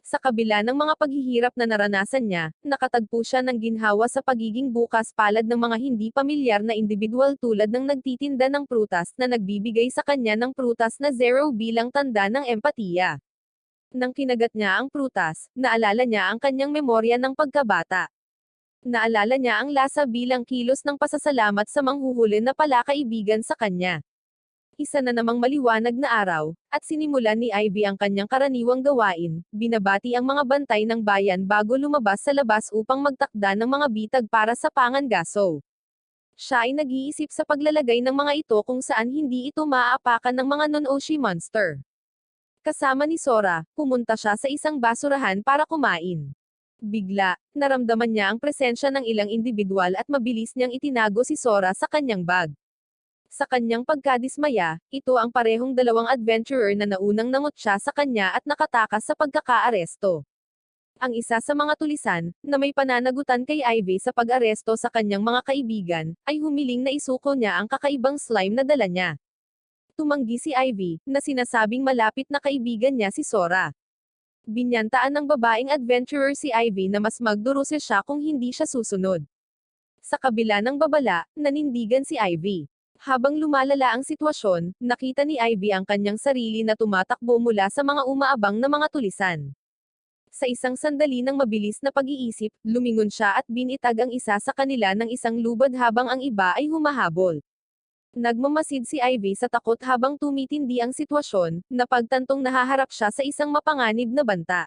Sa kabila ng mga paghihirap na naranasan niya, nakatagpo siya ng ginhawa sa pagiging bukas palad ng mga hindi pamilyar na individual tulad ng nagtitinda ng prutas na nagbibigay sa kanya ng prutas na zero bilang tanda ng empatiya. Nang kinagat niya ang prutas, naalala niya ang kanyang memorya ng pagkabata. Naalala niya ang lasa bilang kilos ng pasasalamat sa manghuhuli na palakaibigan sa kanya. Isa na namang maliwanag na araw, at sinimulan ni Ivy ang kanyang karaniwang gawain, binabati ang mga bantay ng bayan bago lumabas sa labas upang magtakda ng mga bitag para sa pangangaso. Siya ay nag-iisip sa paglalagay ng mga ito kung saan hindi ito maaapakan ng mga non-Oshi monster. Kasama ni Sora, pumunta siya sa isang basurahan para kumain. Bigla, naramdaman niya ang presensya ng ilang individual at mabilis niyang itinago si Sora sa kanyang bag. Sa kanyang pagkadismaya, ito ang parehong dalawang adventurer na naunang nangutya sa kanya at nakatakas sa pagkakaaresto. Ang isa sa mga tulisan, na may pananagutan kay Ivy sa pag-aresto sa kanyang mga kaibigan, ay humiling na isuko niya ang kakaibang slime na dala niya. Tumanggi si Ivy, na sinasabing malapit na kaibigan niya si Sora. Binyantaan ng babaeng adventurer si Ivy na mas magdurusa siya kung hindi siya susunod. Sa kabila ng babala, nanindigan si Ivy. Habang lumalala ang sitwasyon, nakita ni Ivy ang kanyang sarili na tumatakbo mula sa mga umaabang na mga tulisan. Sa isang sandali ng mabilis na pag-iisip, lumingon siya at binitag ang isa sa kanila ng isang lubad habang ang iba ay humahabol. Nagmamasid si Ivy sa takot habang tumitindi ang sitwasyon, napagtantong nahaharap siya sa isang mapanganib na banta.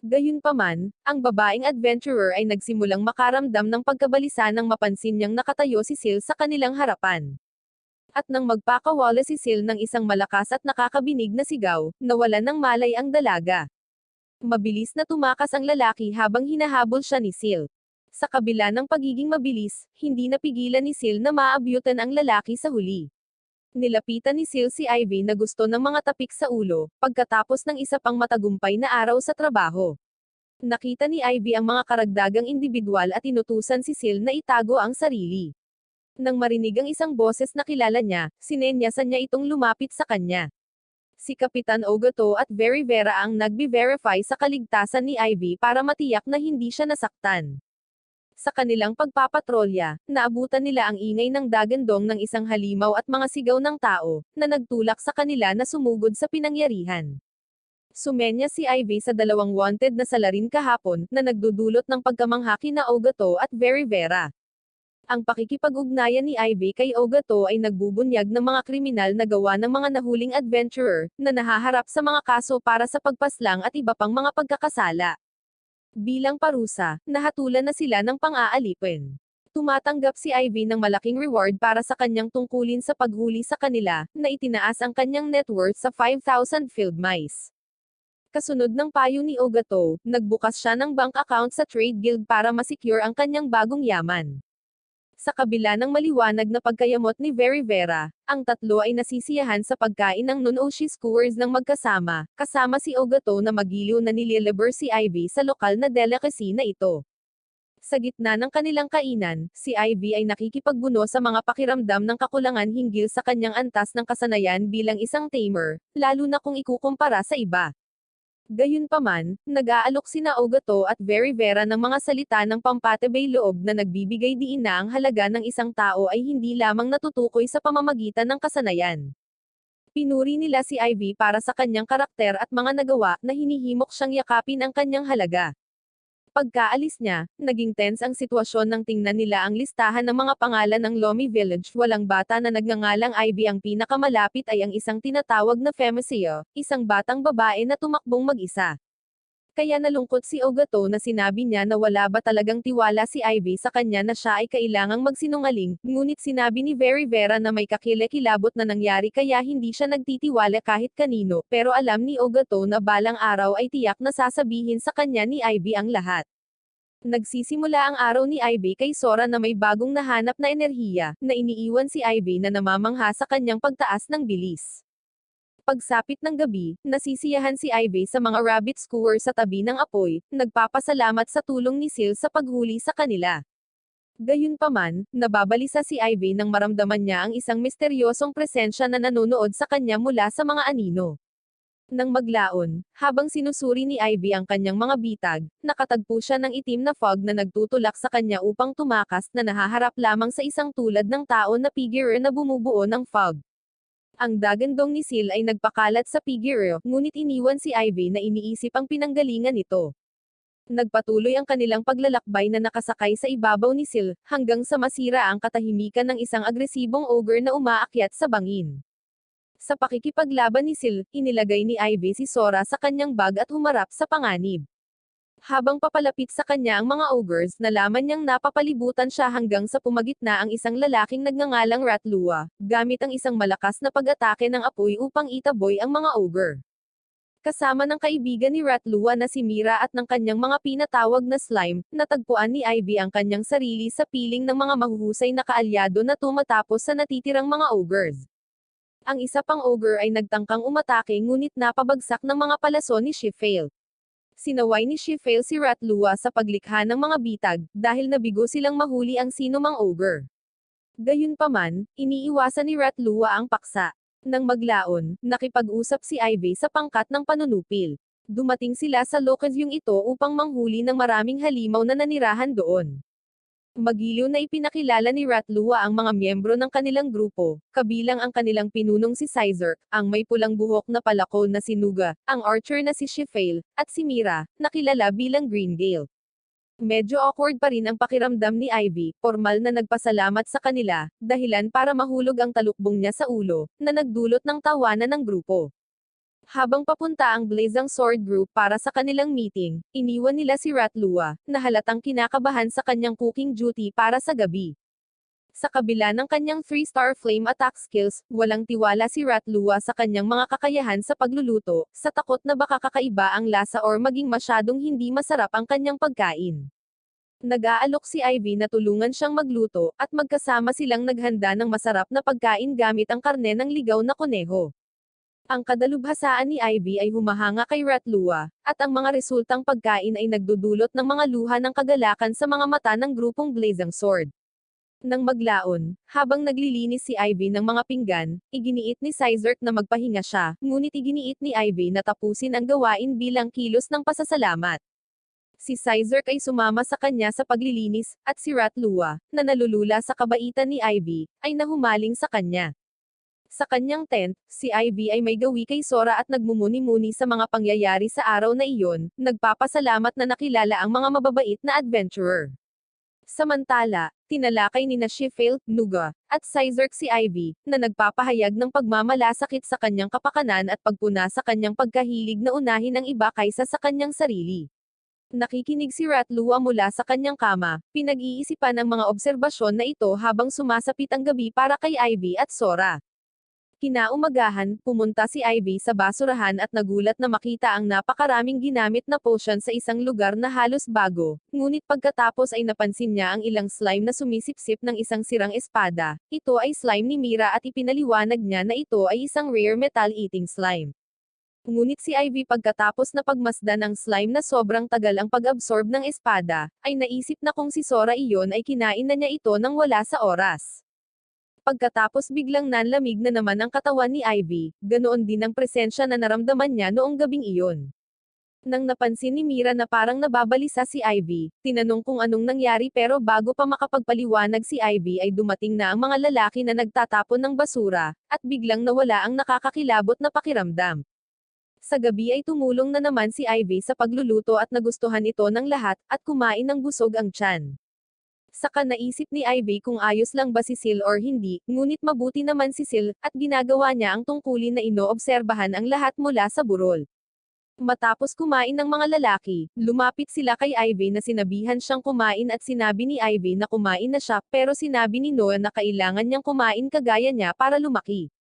Gayunpaman, ang babaeng adventurer ay nagsimulang makaramdam ng pagkabalisa nang mapansin niyang nakatayo si Sil sa kanilang harapan. At nang magpakawala si Sil ng isang malakas at nakakabinig na sigaw, nawalan ng malay ang dalaga. Mabilis na tumakas ang lalaki habang hinahabol siya ni Sil. Sa kabila ng pagiging mabilis, hindi napigilan ni Sil na maabyutan ang lalaki sa huli. Nilapitan ni Sil si Ivy na gusto ng mga tapik sa ulo, pagkatapos ng isa pang matagumpay na araw sa trabaho. Nakita ni Ivy ang mga karagdagang indibidwal at inutusan si Sil na itago ang sarili. Nang marinig ang isang boses na kilala niya, sinenyasan niya itong lumapit sa kanya. Si Kapitan Ogato at Very Vera ang nagbi-verify sa kaligtasan ni Ivy para matiyak na hindi siya nasaktan. Sa kanilang pagpapatrolya, naabutan nila ang ingay ng dagandong ng isang halimaw at mga sigaw ng tao, na nagtulak sa kanila na sumugod sa pinangyarihan. Sumenya si Ivy sa dalawang wanted na salarin kahapon, na nagdudulot ng pagkamangha kina Ogato at Very Vera. Ang pakikipag-ugnayan ni Ivy kay Ogato ay nagbubunyag ng mga kriminal na gawa ng mga nahuling adventurer, na nahaharap sa mga kaso para sa pagpaslang at iba pang mga pagkakasala. Bilang parusa, nahatulan na sila ng pang-aalipin. Tumatanggap si Ivy ng malaking reward para sa kanyang tungkulin sa paghuli sa kanila, na itinaas ang kanyang net worth sa 5,000 field mice. Kasunod ng payo ni Ogato, nagbukas siya ng bank account sa Trade Guild para masecure ang kanyang bagong yaman. Sa kabila ng maliwanag na pagkayamot ni Very Vera, ang tatlo ay nasisiyahan sa pagkain ng Nonoshi skewers ng magkasama, kasama si Ogato na magiliw na nililiber si Ivy sa lokal na delicacy na ito. Sa gitna ng kanilang kainan, si Ivy ay nakikipagbuno sa mga pakiramdam ng kakulangan hinggil sa kanyang antas ng kasanayan bilang isang tamer, lalo na kung ikukumpara sa iba. Gayunpaman, nag-aalok sina Ogato at Very Vera ng mga salita ng pampatibay loob na nagbibigay diin na ang halaga ng isang tao ay hindi lamang natutukoy sa pamamagitan ng kasanayan. Pinuri nila si Ivy para sa kanyang karakter at mga nagawa na hinihimok siyang yakapin ang kanyang halaga. Pagkaalis niya, naging tense ang sitwasyon nang tingnan nila ang listahan ng mga pangalan ng Lomi Village. Walang bata na nagngangalang Ivy, ang pinakamalapit ay ang isang tinatawag na Femiseo, isang batang babae na tumakbong mag-isa. Kaya nalungkot si Ogato na sinabi niya na wala ba talagang tiwala si Ivy sa kanya na siya ay kailangang magsinungaling, ngunit sinabi ni Very Vera na may kakilakilabot na nangyari kaya hindi siya nagtitiwala kahit kanino, pero alam ni Ogato na balang araw ay tiyak na sasabihin sa kanya ni Ivy ang lahat. Nagsisimula ang araw ni Ivy kay Sora na may bagong nahanap na enerhiya, na iniiwan si Ivy na namamangha sa kanyang pagtaas ng bilis. Pagsapit ng gabi, nasisiyahan si Ivy sa mga rabbit skewer sa tabi ng apoy, nagpapasalamat sa tulong ni Sil sa paghuli sa kanila. Gayunpaman, nababalisa si Ivy nang maramdaman niya ang isang misteryosong presensya na nanonood sa kanya mula sa mga anino. Nang maglaon, habang sinusuri ni Ivy ang kanyang mga bitag, nakatagpo siya ng itim na fog na nagtutulak sa kanya upang tumakas, na nahaharap lamang sa isang tulad ng tao na figure na bumubuo ng fog. Ang dagandong ni Sil ay nagpakalat sa figure, ngunit iniwan si Ivy na iniisip ang pinanggalingan nito. Nagpatuloy ang kanilang paglalakbay na nakasakay sa ibabaw ni Sil, hanggang sa masira ang katahimikan ng isang agresibong ogre na umaakyat sa bangin. Sa pakikipaglaban ni Sil, inilagay ni Ivy si Sora sa kanyang bag at humarap sa panganib. Habang papalapit sa kanya ang mga ogres, nalaman niyang napapalibutan siya hanggang sa pumagitna ang isang lalaking nagngangalang Ratlua, gamit ang isang malakas na pag-atake ng apoy upang itaboy ang mga ogre. Kasama ng kaibigan ni Ratlua na si Mira at ng kanyang mga pinatawag na slime, natagpuan ni Ivy ang kanyang sarili sa piling ng mga mahuhusay na kaalyado na tumatapos sa natitirang mga ogres. Ang isa pang ogre ay nagtangkang umatake ngunit napabagsak ng mga palaso ni Shifail. Sinaway ni Shifale si Ratlua sa paglikha ng mga bitag, dahil nabigo silang mahuli ang sinumang ogre. Gayunpaman, iniiwasan ni Ratlua ang paksa. Nang maglaon, nakipag-usap si Ivy sa pangkat ng panunupil. Dumating sila sa lokasyong ito upang manghuli ng maraming halimaw na nanirahan doon. Magiliw na ipinakilala ni Ratlua ang mga miyembro ng kanilang grupo, kabilang ang kanilang pinunong si Sizerk, ang may pulang buhok na palakol na si Nuga, ang archer na si Shifale, at si Mira, na kilala bilang Greengale. Medyo awkward pa rin ang pakiramdam ni Ivy, formal na nagpasalamat sa kanila, dahilan para mahulog ang talukbong niya sa ulo, na nagdulot ng tawanan ng grupo. Habang papunta ang Blazing Sword Group para sa kanilang meeting, iniwan nila si Ratlua, na halatang kinakabahan sa kanyang cooking duty para sa gabi. Sa kabila ng kanyang 3-star flame attack skills, walang tiwala si Ratlua sa kanyang mga kakayahan sa pagluluto, sa takot na baka kakaiba ang lasa or maging masyadong hindi masarap ang kanyang pagkain. Nag-aalok si Ivy na tulungan siyang magluto, at magkasama silang naghanda ng masarap na pagkain gamit ang karne ng ligaw na kuneho. Ang kadalubhasaan ni Ivy ay humahanga kay Ratlua, at ang mga resultang pagkain ay nagdudulot ng mga luha ng kagalakan sa mga mata ng grupong Blazing Sword. Nang maglaon, habang naglilinis si Ivy ng mga pinggan, iginiit ni Sizerk na magpahinga siya, ngunit iginiit ni Ivy na tapusin ang gawain bilang kilos ng pasasalamat. Si Sizerk ay sumama sa kanya sa paglilinis, at si Ratlua, na nalulula sa kabaitan ni Ivy, ay nahumaling sa kanya. Sa kanyang tent, si Ivy ay may gawi kay Sora at nagmumuni-muni sa mga pangyayari sa araw na iyon, nagpapasalamat na nakilala ang mga mababait na adventurer. Samantala, tinalakay ni Shifale, Nuga, at Sizerk si Ivy, na nagpapahayag ng pagmamalasakit sa kanyang kapakanan at pagpuna sa kanyang pagkahilig na unahin ang iba kaysa sa kanyang sarili. Nakikinig si Ratlua mula sa kanyang kama, pinag-iisipan ang mga obserbasyon na ito habang sumasapit ang gabi para kay Ivy at Sora. Kinaumagahan, pumunta si Ivy sa basurahan at nagulat na makita ang napakaraming ginamit na potion sa isang lugar na halos bago, ngunit pagkatapos ay napansin niya ang ilang slime na sumisipsip ng isang sirang espada. Ito ay slime ni Mira at ipinaliwanag niya na ito ay isang rare metal-eating slime. Ngunit si Ivy pagkatapos na pagmasdan ang slime na sobrang tagal ang pag-absorb ng espada, ay naisip na kung si Sora iyon ay kinain na niya ito nang wala sa oras. Pagkatapos biglang nanlamig na naman ang katawan ni Ivy, ganoon din ang presensya na naramdaman niya noong gabing iyon. Nang napansin ni Mira na parang nababalisa si Ivy, tinanong kung anong nangyari pero bago pa makapagpaliwanag si Ivy ay dumating na ang mga lalaki na nagtatapon ng basura, at biglang nawala ang nakakakilabot na pakiramdam. Sa gabi ay tumulong na naman si Ivy sa pagluluto at nagustuhan ito ng lahat, at kumain ng busog ang tiyan. Saka naisip ni Ivy kung ayos lang ba si Sil or hindi, ngunit mabuti naman si Sil, at ginagawa niya ang tungkulin na inoobserbahan ang lahat mula sa burol. Matapos kumain ng mga lalaki, lumapit sila kay Ivy na sinabihan siyang kumain at sinabi ni Ivy na kumain na siya, pero sinabi ni Noah na kailangan niyang kumain kagaya niya para lumaki.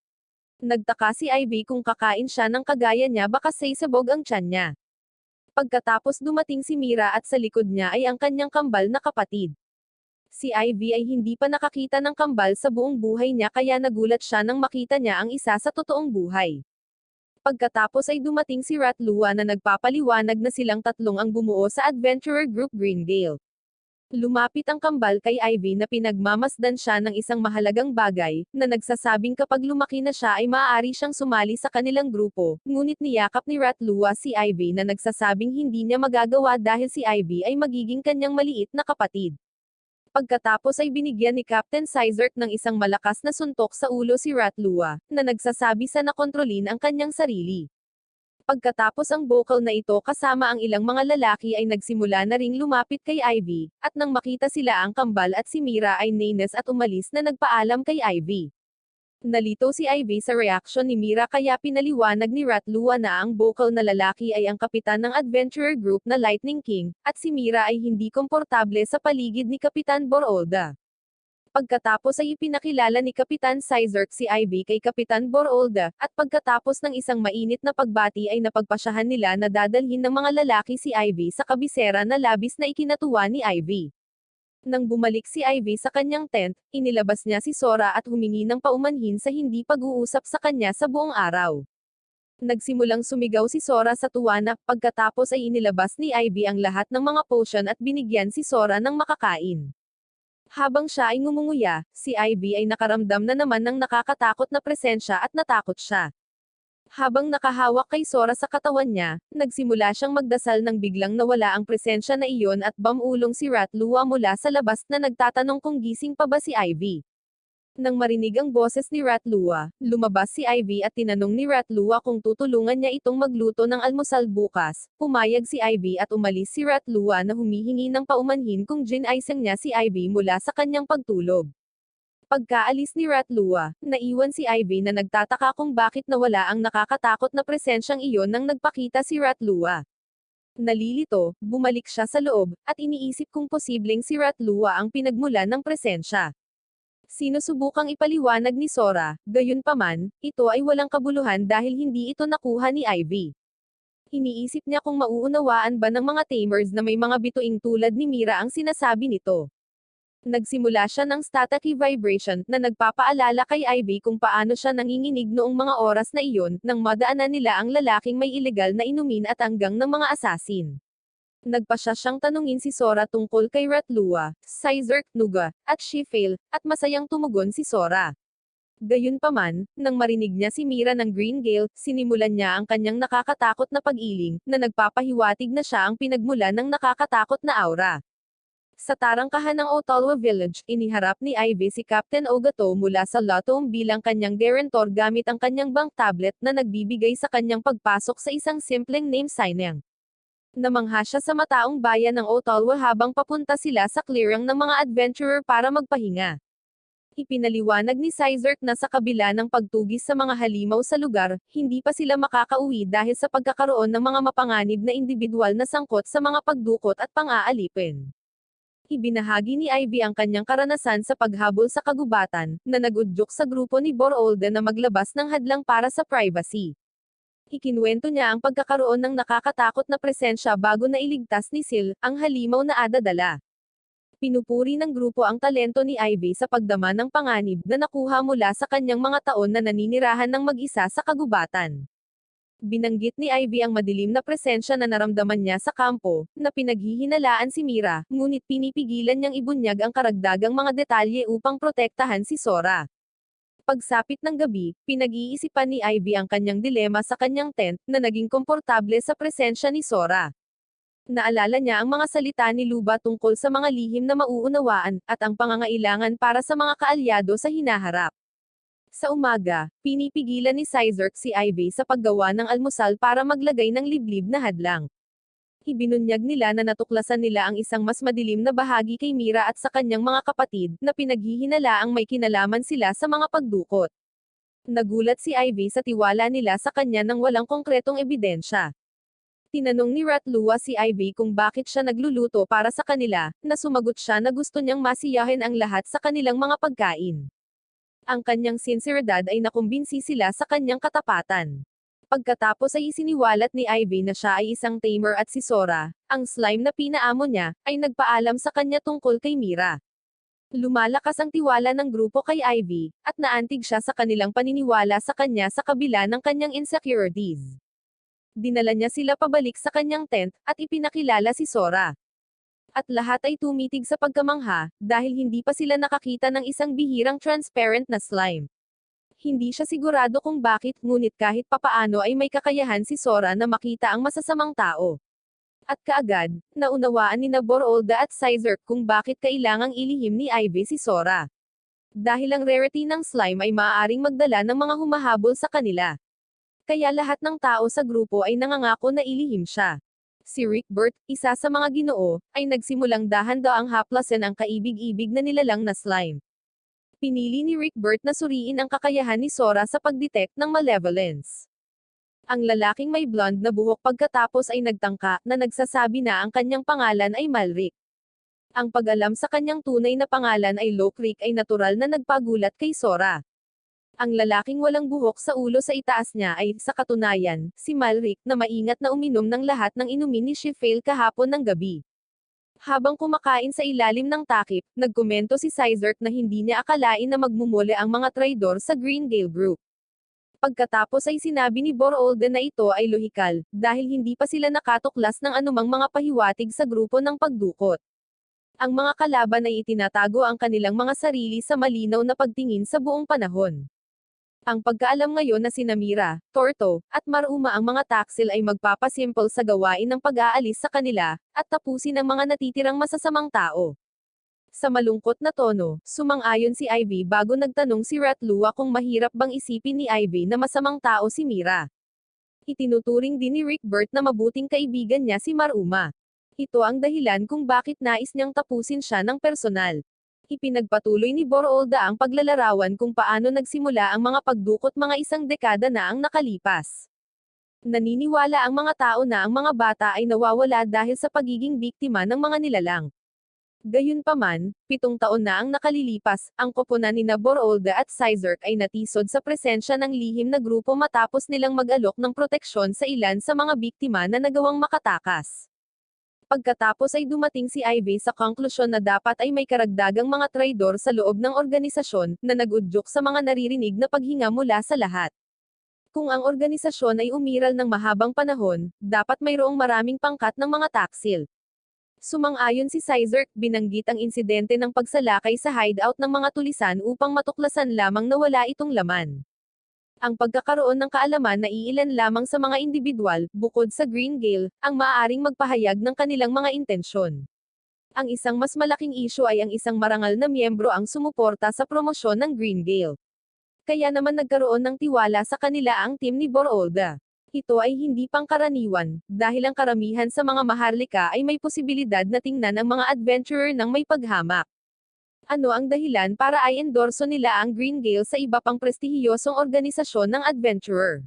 Nagtaka si Ivy kung kakain siya ng kagaya niya baka sabog ang tiyan niya. Pagkatapos dumating si Mira at sa likod niya ay ang kanyang kambal na kapatid. Si Ivy ay hindi pa nakakita ng kambal sa buong buhay niya kaya nagulat siya nang makita niya ang isa sa totoong buhay. Pagkatapos ay dumating si Ratlua na nagpapaliwanag na silang tatlong ang bumuo sa Adventurer Group Greendale. Lumapit ang kambal kay Ivy na pinagmamasdan siya ng isang mahalagang bagay, na nagsasabing kapag lumaki na siya ay maaari siyang sumali sa kanilang grupo, ngunit niyakap ni Ratlua si Ivy na nagsasabing hindi niya magagawa dahil si Ivy ay magiging kanyang maliit na kapatid. Pagkatapos ay binigyan ni Captain Sizerk ng isang malakas na suntok sa ulo si Ratlua, na nagsasabi sa nakontrolin ang kanyang sarili. Pagkatapos ang vocal na ito kasama ang ilang mga lalaki ay nagsimula na ring lumapit kay Ivy, at nang makita sila ang kambal at si Mira ay nainis at umalis na nagpaalam kay Ivy. Nalito si Ivy sa reaksyon ni Mira kaya pinaliwanag ni Ratlua na ang vocal na lalaki ay ang kapitan ng adventurer group na Lightning King, at si Mira ay hindi komportable sa paligid ni Kapitan Borolda. Pagkatapos ay ipinakilala ni Kapitan Sizerk si Ivy kay Kapitan Borolda, at pagkatapos ng isang mainit na pagbati ay napagpasyahan nila na dadalhin ng mga lalaki si Ivy sa kabisera na labis na ikinatuwa ni Ivy. Nang bumalik si Ivy sa kanyang tent, inilabas niya si Sora at humingi ng paumanhin sa hindi pag-uusap sa kanya sa buong araw. Nagsimulang sumigaw si Sora sa tuwa na, pagkatapos ay inilabas ni Ivy ang lahat ng mga potion at binigyan si Sora ng makakain. Habang siya ay ngumunguya, si Ivy ay nakaramdam na naman ng nakakatakot na presensya at natakot siya. Habang nakahawak kay Sora sa katawan niya, nagsimula siyang magdasal nang biglang nawala ang presensya na iyon at bumulong si Ratlua mula sa labas na nagtatanong kung gising pa ba si Ivy. Nang marinig ang boses ni Ratlua, lumabas si Ivy at tinanong ni Ratlua kung tutulungan niya itong magluto ng almusal bukas. Pumayag si Ivy at umalis si Ratlua na humihingi ng paumanhin kung gin-icing niya si Ivy mula sa kanyang pagtulog. Pagkaalis ni Ratlua, naiwan si Ivy na nagtataka kung bakit nawala ang nakakatakot na presensyang iyon nang nagpakita si Ratlua. Nalilito, bumalik siya sa loob, at iniisip kung posibleng si Ratlua ang pinagmulan ng presensya. Sinusubukang ipaliwanag ni Sora, gayunpaman, ito ay walang kabuluhan dahil hindi ito nakuha ni Ivy. Iniisip niya kung mauunawaan ba ng mga tamers na may mga bituing tulad ni Mira ang sinasabi nito. Nagsimula siya ng staticky vibration na nagpapaalala kay Ivy kung paano siya nanginginig noong mga oras na iyon, nang madaanan nila ang lalaking may ilegal na inumin at anggang ng mga asasin. Nagpasya siyang tanungin si Sora tungkol kay Ratlua, Sizerk, Nuga, at Shifale, at masayang tumugon si Sora. Gayunpaman, nang marinig niya si Mira ng Green Gale, sinimulan niya ang kanyang nakakatakot na pag-iling, na nagpapahiwatig na siya ang pinagmulan ng nakakatakot na aura. Sa tarangkahan ng Otalwa Village, iniharap ni Ivy si Captain Ogato mula sa Lotome bilang kanyang guarantor gamit ang kanyang bank tablet na nagbibigay sa kanyang pagpasok sa isang simpleng name signing. Namangha siya sa mataong bayan ng Otalwa habang papunta sila sa clearing ng mga adventurer para magpahinga. Ipinaliwanag ni Sizerk na sa kabila ng pagtugis sa mga halimaw sa lugar, hindi pa sila makakauwi dahil sa pagkakaroon ng mga mapanganib na individual na sangkot sa mga pagdukot at pang-aalipin. Ibinahagi ni Ivy ang kanyang karanasan sa paghabol sa kagubatan, na nagudyok sa grupo ni Borolda na maglabas ng hadlang para sa privacy. Ikinwento niya ang pagkakaroon ng nakakatakot na presensya bago na iligtas ni Sil, ang halimaw na adadala. Pinupuri ng grupo ang talento ni Ivy sa pagdama ng panganib na nakuha mula sa kanyang mga taon na naninirahan ng mag-isa sa kagubatan. Binanggit ni Ivy ang madilim na presensya na naramdaman niya sa kampo, na pinaghihinalaan si Mira, ngunit pinipigilan niyang ibunyag ang karagdagang mga detalye upang protektahan si Sora. Pagsapit ng gabi, pinag-iisipan ni Ivy ang kanyang dilema sa kanyang tent, na naging komportable sa presensya ni Sora. Naalala niya ang mga salita ni Luba tungkol sa mga lihim na mauunawaan, at ang pangangailangan para sa mga kaalyado sa hinaharap. Sa umaga, pinipigilan ni Sizerk si Ivy sa paggawa ng almusal para maglagay ng liblib na hadlang. Ibinunyag nila na natuklasan nila ang isang mas madilim na bahagi kay Mira at sa kanyang mga kapatid, na pinaghihinalaang may kinalaman sila sa mga pagdukot. Nagulat si Ivy sa tiwala nila sa kanya nang walang konkretong ebidensya. Tinanong ni Ratlua si Ivy kung bakit siya nagluluto para sa kanila, na sumagot siya na gusto niyang masiyahin ang lahat sa kanilang mga pagkain. Ang kanyang sinseridad ay nakumbinsi sila sa kanyang katapatan. Pagkatapos ay isiniwalat ni Ivy na siya ay isang tamer at si Sora, ang slime na pinaamo niya, ay nagpaalam sa kanya tungkol kay Mira. Lumalakas ang tiwala ng grupo kay Ivy, at naantig siya sa kanilang paniniwala sa kanya sa kabila ng kanyang insecurities. Dinala niya sila pabalik sa kanyang tent, at ipinakilala si Sora. At lahat ay tumitig sa pagkamangha, dahil hindi pa sila nakakita ng isang bihirang transparent na slime. Hindi siya sigurado kung bakit, ngunit kahit papaano ay may kakayahan si Sora na makita ang masasamang tao. At kaagad, naunawaan ni Borolda at Sizerk kung bakit kailangang ilihim ni Ivy si Sora. Dahil ang rarity ng slime ay maaaring magdala ng mga humahabol sa kanila. Kaya lahat ng tao sa grupo ay nangangako na ilihim siya. Si Rickbert, isa sa mga ginoo, ay nagsimulang dahan-daang haplasin ang kaibig-ibig na nilalang na slime. Pinili ni Rickbert na suriin ang kakayahan ni Sora sa pagdetect ng malevolence. Ang lalaking may blonde na buhok pagkatapos ay nagtangka, na nagsasabi na ang kanyang pangalan ay Malric. Ang pag-alam sa kanyang tunay na pangalan ay Lokrik ay natural na nagpagulat kay Sora. Ang lalaking walang buhok sa ulo sa itaas niya ay, sa katunayan, si Malric, na maingat na uminom ng lahat ng inumin ni Shifale kahapon ng gabi. Habang kumakain sa ilalim ng takip, nagkomento si Sizerk na hindi niya akalain na magmumuli ang mga traidor sa Green Gale Group. Pagkatapos ay sinabi ni Borolda na ito ay lohikal, dahil hindi pa sila nakatuklas ng anumang mga pahiwatig sa grupo ng pagdukot. Ang mga kalaban ay itinatago ang kanilang mga sarili sa malinaw na pagtingin sa buong panahon. Ang pagkaalam ngayon na sina Mira, Torto, at Maruma ang mga taksil ay magpapasimple sa gawain ng pag-aalis sa kanila, at tapusin ang mga natitirang masasamang tao. Sa malungkot na tono, sumang-ayon si Ivy bago nagtanong si Ratlua kung mahirap bang isipin ni Ivy na masamang tao si Mira. Itinuturing din ni Rick Burt na mabuting kaibigan niya si Maruma. Ito ang dahilan kung bakit nais niyang tapusin siya ng personal. Ipinagpatuloy ni Borolda ang paglalarawan kung paano nagsimula ang mga pagdukot mga isang dekada na ang nakalipas. Naniniwala ang mga tao na ang mga bata ay nawawala dahil sa pagiging biktima ng mga nilalang. Gayunpaman, 7 taon na ang nakalilipas, ang koponan ni Borolda at Sizerk ay natisod sa presensya ng lihim na grupo matapos nilang mag-alok ng proteksyon sa ilan sa mga biktima na nagawang makatakas. Pagkatapos ay dumating si Ivy sa konklusyon na dapat ay may karagdagang mga traidor sa loob ng organisasyon, na nag-udyok sa mga naririnig na paghinga mula sa lahat. Kung ang organisasyon ay umiral ng mahabang panahon, dapat mayroong maraming pangkat ng mga taksil. Sumang-ayon si Sizerk, binanggit ang insidente ng pagsalakay sa hideout ng mga tulisan upang matuklasan lamang na wala itong laman. Ang pagkakaroon ng kaalaman na iilan lamang sa mga individual, bukod sa Green Gale, ang maaaring magpahayag ng kanilang mga intensyon. Ang isang mas malaking isyu ay ang isang marangal na miyembro ang sumuporta sa promosyon ng Green Gale. Kaya naman nagkaroon ng tiwala sa kanila ang team ni Borolda. Ito ay hindi pangkaraniwan, dahil ang karamihan sa mga maharlika ay may posibilidad na tingnan ang mga adventurer ng may paghamak. Ano ang dahilan para ay endorso nila ang Green Gale sa iba pang prestihiyosong organisasyon ng adventurer?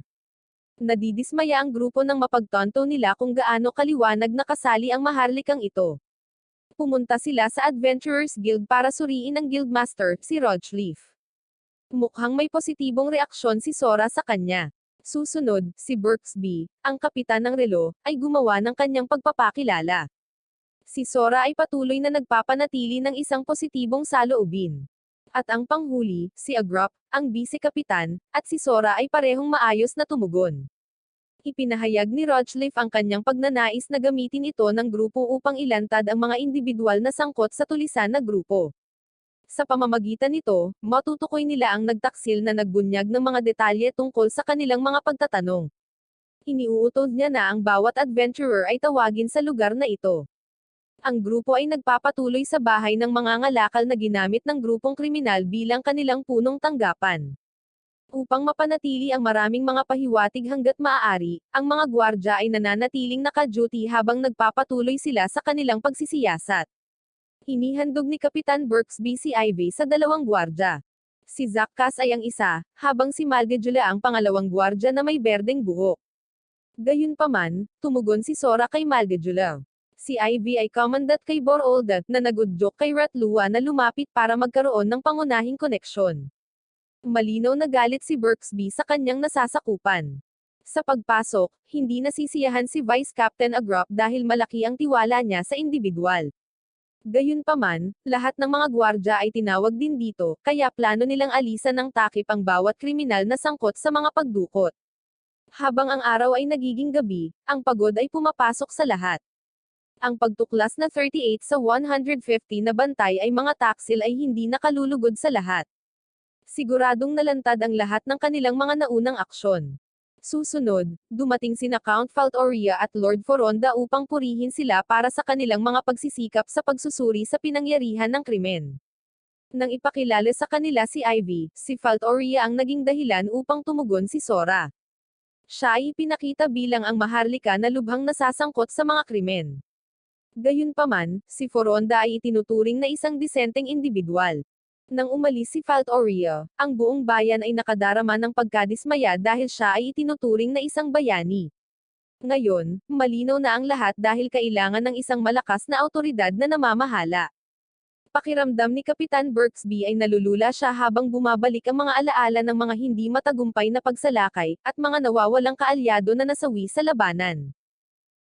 Nadidismaya ang grupo nang mapagtanto nila kung gaano kaliwanag na kasali ang maharlikang ito. Pumunta sila sa Adventurers Guild para suriin ang Guildmaster, si Rochleaf. Mukhang may positibong reaksyon si Sora sa kanya. Susunod, si Burksby, ang kapitan ng relo, ay gumawa ng kanyang pagpapakilala. Si Sora ay patuloy na nagpapanatili ng isang positibong saloobin. At ang panghuli, si Agrop, ang vice-kapitan, at si Sora ay parehong maayos na tumugon. Ipinahayag ni Rochleaf ang kanyang pagnanais na gamitin ito ng grupo upang ilantad ang mga individual na sangkot sa tulisan na grupo. Sa pamamagitan nito, matutukoy nila ang nagtaksil na nagbunyag ng mga detalye tungkol sa kanilang mga pagtatanong. Iniuutos niya na ang bawat adventurer ay tawagin sa lugar na ito. Ang grupo ay nagpapatuloy sa bahay ng mga ngalakal na ginamit ng grupong kriminal bilang kanilang punong tanggapan. Upang mapanatili ang maraming mga pahiwatig hanggat maaari, ang mga gwardya ay nananatiling naka-duty habang nagpapatuloy sila sa kanilang pagsisiyasat. Inihandog ni Kapitan Burksby si Ivy sa 2 gwardya. Si Zakkas ay ang isa, habang si Malgedula ang pangalawang gwardya na may berdeng buhok. Gayunpaman, tumugon si Sora kay Malgedula. Si Ivy ay commandant kay Borolda, na nagudyok kay Ratlua na lumapit para magkaroon ng pangunahing koneksyon. Malinaw na galit si Burksby sa kanyang nasasakupan. Sa pagpasok, hindi nasisiyahan si Vice Captain Agrop dahil malaki ang tiwala niya sa individual. Gayunpaman, lahat ng mga gwardya ay tinawag din dito, kaya plano nilang alisan ng takip ang bawat kriminal na sangkot sa mga pagdukot. Habang ang araw ay nagiging gabi, ang pagod ay pumapasok sa lahat. Ang pagtuklas na 38 sa 150 na bantay ay mga taksil ay hindi nakalulugod sa lahat. Siguradong nalantad ang lahat ng kanilang mga naunang aksyon. Susunod, dumating sina Count Faltoria at Lord Foronda upang purihin sila para sa kanilang mga pagsisikap sa pagsusuri sa pinangyarihan ng krimen. Nang ipakilala sa kanila si Ivy, si Faltoria ang naging dahilan upang tumugon si Sora. Siya ay ipinakita bilang ang maharlika na lubhang nasasangkot sa mga krimen. Gayunpaman, si Foronda ay itinuturing na isang disenteng individual. Nang umalis si Faltoria, ang buong bayan ay nakadarama ng pagkadismaya dahil siya ay itinuturing na isang bayani. Ngayon, malinaw na ang lahat dahil kailangan ng isang malakas na awtoridad na namamahala. Pakiramdam ni Kapitan Burksby ay nalulula siya habang bumabalik ang mga alaala ng mga hindi matagumpay na pagsalakay, at mga nawawalang kaalyado na nasawi sa labanan.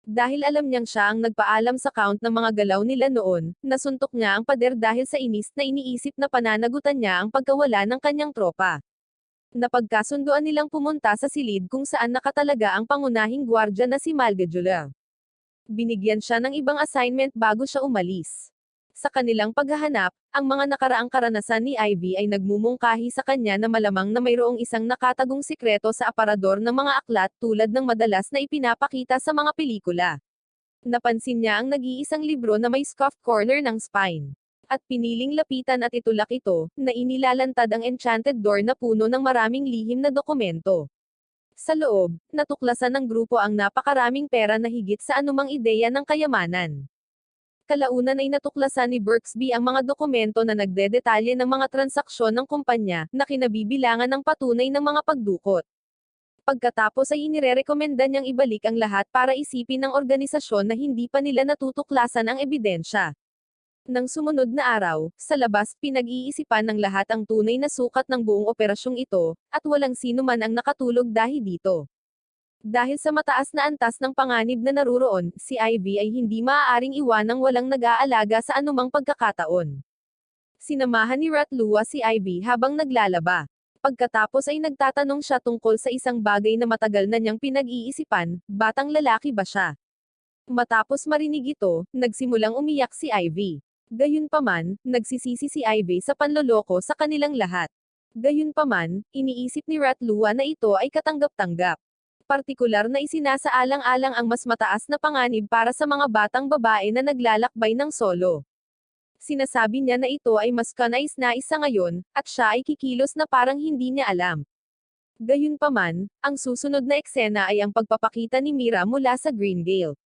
Dahil alam niyang siya ang nagpaalam sa Count ng mga galaw nila noon, nasuntok niya ang pader dahil sa inis na iniisip na pananagutan niya ang pagkawala ng kanyang tropa. Napagkasunduan nilang pumunta sa silid kung saan nakatalaga ang pangunahing gwardya na si Malgajula. Binigyan siya ng ibang assignment bago siya umalis. Sa kanilang paghahanap, ang mga nakaraang karanasan ni Ivy ay nagmumungkahi sa kanya na malamang na mayroong isang nakatagong sikreto sa aparador ng mga aklat tulad ng madalas na ipinapakita sa mga pelikula. Napansin niya ang nag-iisang libro na may scuffed corner ng spine. At piniling lapitan at itulak ito, na inilalantad ang enchanted door na puno ng maraming lihim na dokumento. Sa loob, natuklasan ng grupo ang napakaraming pera na higit sa anumang ideya ng kayamanan. Kalaunan ay natuklasan ni Berksby ang mga dokumento na nagdedetalye ng mga transaksyon ng kumpanya, na kinabibilangan ng patunay ng mga pagdukot. Pagkatapos ay inirerekomenda niyang ibalik ang lahat para isipin ng organisasyon na hindi pa nila natutuklasan ang ebidensya. Nang sumunod na araw, sa labas, pinag-iisipan ng lahat ang tunay na sukat ng buong operasyong ito, at walang sino man ang nakatulog dahil dito. Dahil sa mataas na antas ng panganib na naruroon, si Ivy ay hindi maaaring iwanang walang nag-aalaga sa anumang pagkakataon. Sinamahan ni Ratlua si Ivy habang naglalaba. Pagkatapos ay nagtatanong siya tungkol sa isang bagay na matagal na niyang pinag-iisipan, batang lalaki ba siya? Matapos marinig ito, nagsimulang umiyak si Ivy. Gayunpaman, nagsisisi si Ivy sa panloloko sa kanilang lahat. Gayunpaman, iniisip ni Ratlua na ito ay katanggap-tanggap. Partikular na isinasaalang-alang ang mas mataas na panganib para sa mga batang babae na naglalakbay ng solo. Sinasabi niya na ito ay mas kanais-nais sa ngayon, at siya ay kikilos na parang hindi niya alam. Gayunpaman, ang susunod na eksena ay ang pagpapakita ni Mira mula sa Greendale.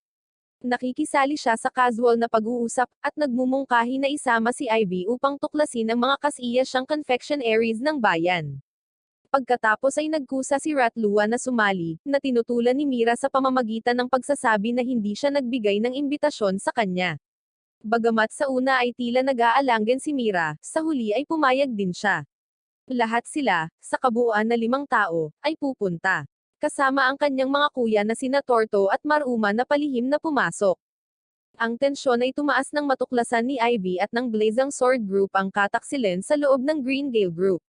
Nakikisali siya sa casual na pag-uusap, at nagmumungkahi na isama si Ivy upang tuklasin ang mga kasiyasyang confectionaries ng bayan. Pagkatapos ay nagkusa si Ratlua na sumali, na tinutulan ni Mira sa pamamagitan ng pagsasabi na hindi siya nagbigay ng imbitasyon sa kanya. Bagamat sa una ay tila nag-aalanggan si Mira, sa huli ay pumayag din siya. Lahat sila, sa kabuuan na 5 tao, ay pupunta. Kasama ang kanyang mga kuya na sina Torto at Maruma na palihim na pumasok. Ang tensyon ay tumaas nang matuklasan ni Ivy at ng Blazing Sword Group ang kataksilen sa loob ng Greendale Group.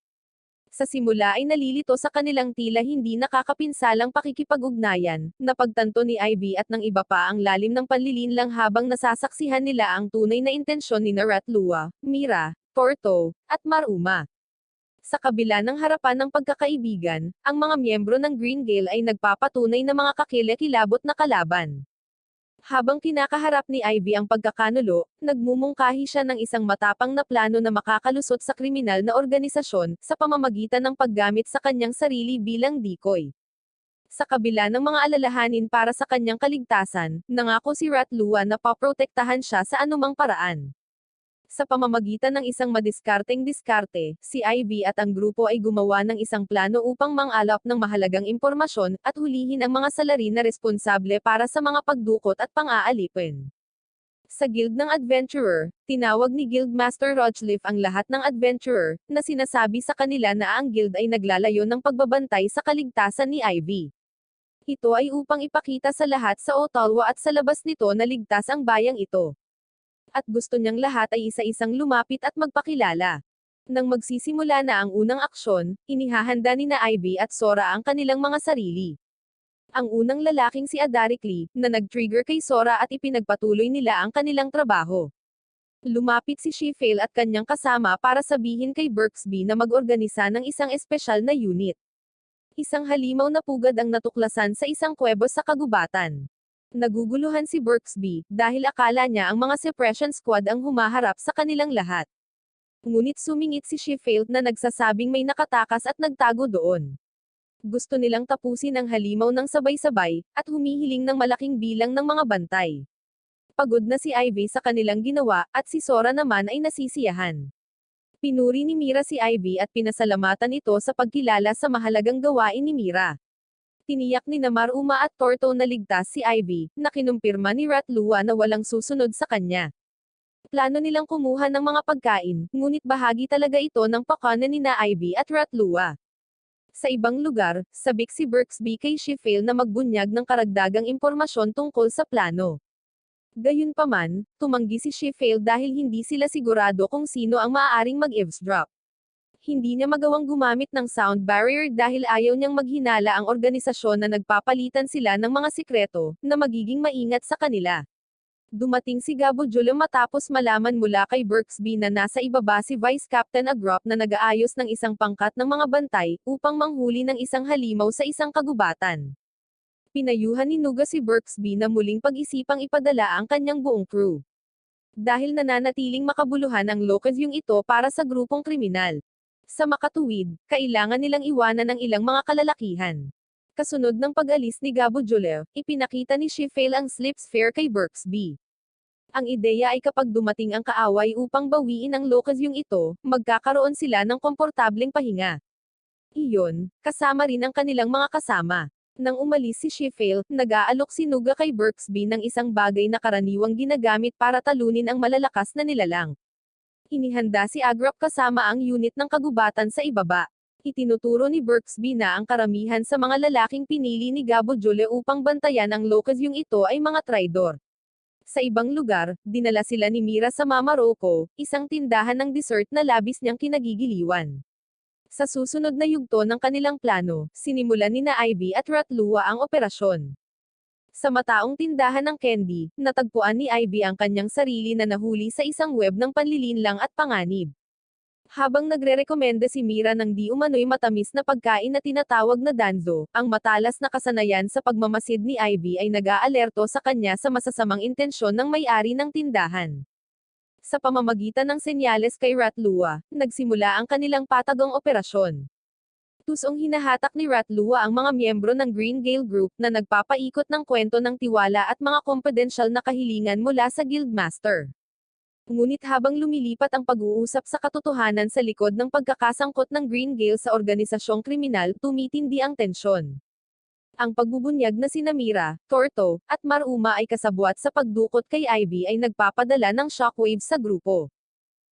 Sa simula ay nalilito sa kanilang tila hindi nakakapinsalang pakikipag-ugnayan, napagtanto ni Ivy at ng iba pa ang lalim ng panlilinlang habang nasasaksihan nila ang tunay na intensyon ni Ratlua, Mira, Torto, at Maruma. Sa kabila ng harapan ng pagkakaibigan, ang mga miyembro ng Greendale ay nagpapatunay na mga kakilakilabot na kalaban. Habang kinakaharap ni Ivy ang pagkakanulo, nagmumungkahi siya ng isang matapang na plano na makakalusot sa kriminal na organisasyon, sa pamamagitan ng paggamit sa kanyang sarili bilang decoy. Sa kabila ng mga alalahanin para sa kanyang kaligtasan, nangako si Ratlua na paprotektahan siya sa anumang paraan. Sa pamamagitan ng isang madiskarteng diskarte, si Ivy at ang grupo ay gumawa ng isang plano upang mangalap ng mahalagang impormasyon, at hulihin ang mga salarin na responsable para sa mga pagdukot at pang-aalipin. Sa Guild ng Adventurer, tinawag ni Guildmaster Rochliff ang lahat ng adventurer, na sinasabi sa kanila na ang guild ay naglalayo ng pagbabantay sa kaligtasan ni Ivy. Ito ay upang ipakita sa lahat sa Ottawa at sa labas nito na ligtas ang bayang ito. At gusto niyang lahat ay isa-isang lumapit at magpakilala. Nang magsisimula na ang unang aksyon, inihahanda ni na Ivy at Sora ang kanilang mga sarili. Ang unang lalaking si Adaricly, na nag-trigger kay Sora at ipinagpatuloy nila ang kanilang trabaho. Lumapit si Sheffield at kanyang kasama para sabihin kay Berksby na mag-organisa ng isang espesyal na unit. Isang halimaw na pugad ang natuklasan sa isang kuwebo sa kagubatan. Naguguluhan si Berksby, dahil akala niya ang mga suppression squad ang humaharap sa kanilang lahat. Ngunit sumingit si Sheffield na nagsasabing may nakatakas at nagtago doon. Gusto nilang tapusin ang halimaw ng sabay-sabay, at humihiling ng malaking bilang ng mga bantay. Pagod na si Ivy sa kanilang ginawa, at si Sora naman ay nasisiyahan. Pinuri ni Mira si Ivy at pinasalamatan ito sa pagkilala sa mahalagang gawain ni Mira. Tiniyak ni Maruma at Torto na ligtas si Ivy, na kinumpirma ni Ratlua na walang susunod sa kanya. Plano nilang kumuha ng mga pagkain, ngunit bahagi talaga ito ng pakanan ni na Ivy at Ratlua. Sa ibang lugar, sabik si Berksby kay Sheffield na magbunyag ng karagdagang impormasyon tungkol sa plano. Gayunpaman, tumanggi si Sheffield dahil hindi sila sigurado kung sino ang maaaring mag-eavesdrop. Hindi niya magawang gumamit ng sound barrier dahil ayaw niyang maghinala ang organisasyon na nagpapalitan sila ng mga sikreto, na magiging maingat sa kanila. Dumating si Gabo Julio matapos malaman mula kay Berksby na nasa ibaba si Vice Captain Agrop na nag-aayos ng isang pangkat ng mga bantay, upang manghuli ng isang halimaw sa isang kagubatan. Pinayuhan ni Nuga si Berksby na muling pag-isipang ipadala ang kanyang buong crew. Dahil nananatiling makabuluhan ang lokasyong ito para sa grupong kriminal. Sa makatuwid, kailangan nilang iwanan ang ilang mga kalalakihan. Kasunod ng pag-alis ni Gabo Julio, ipinakita ni Sheffield ang slipsphere kay Berksby. Ang ideya ay kapag dumating ang kaaway upang bawiin ang lokasyong ito, magkakaroon sila ng komportableng pahinga. Iyon, kasama rin ang kanilang mga kasama. Nang umalis si Sheffield, nag-aalok si Nuga kay Berksby ng isang bagay na karaniwang ginagamit para talunin ang malalakas na nilalang. Inihanda si Agrop kasama ang unit ng kagubatan sa ibaba. Itinuturo ni Berksby na ang karamihan sa mga lalaking pinili ni Gabo Julio upang bantayan ang lokasyong ito ay mga traidor. Sa ibang lugar, dinala sila ni Mira sa Mama Rocco, isang tindahan ng dessert na labis niyang kinagigiliwan. Sa susunod na yugto ng kanilang plano, sinimulan ni na Ivy at Ratlua ang operasyon. Sa mataong tindahan ng candy, natagpuan ni Ivy ang kanyang sarili na nahuli sa isang web ng panlilinlang at panganib. Habang nagre-rekomenda si Mira ng di umano'y matamis na pagkain na tinatawag na danzo, ang matalas na kasanayan sa pagmamasid ni Ivy ay nag-aalerto sa kanya sa masasamang intensyon ng may-ari ng tindahan. Sa pamamagitan ng senyales kay Ratlua, nagsimula ang kanilang patagong operasyon. Tusong hinahatak ni Ratlua ang mga miyembro ng Green Gale Group na nagpapaikot ng kwento ng tiwala at mga kompedensyal na kahilingan mula sa Guildmaster. Ngunit habang lumilipat ang pag-uusap sa katotohanan sa likod ng pagkakasangkot ng Green Gale sa organisasyong kriminal, tumitindi ang tensyon. Ang pagbubunyag na sina Mira, Torto, at Maruma ay kasabwat sa pagdukot kay Ivy ay nagpapadala ng shockwave sa grupo.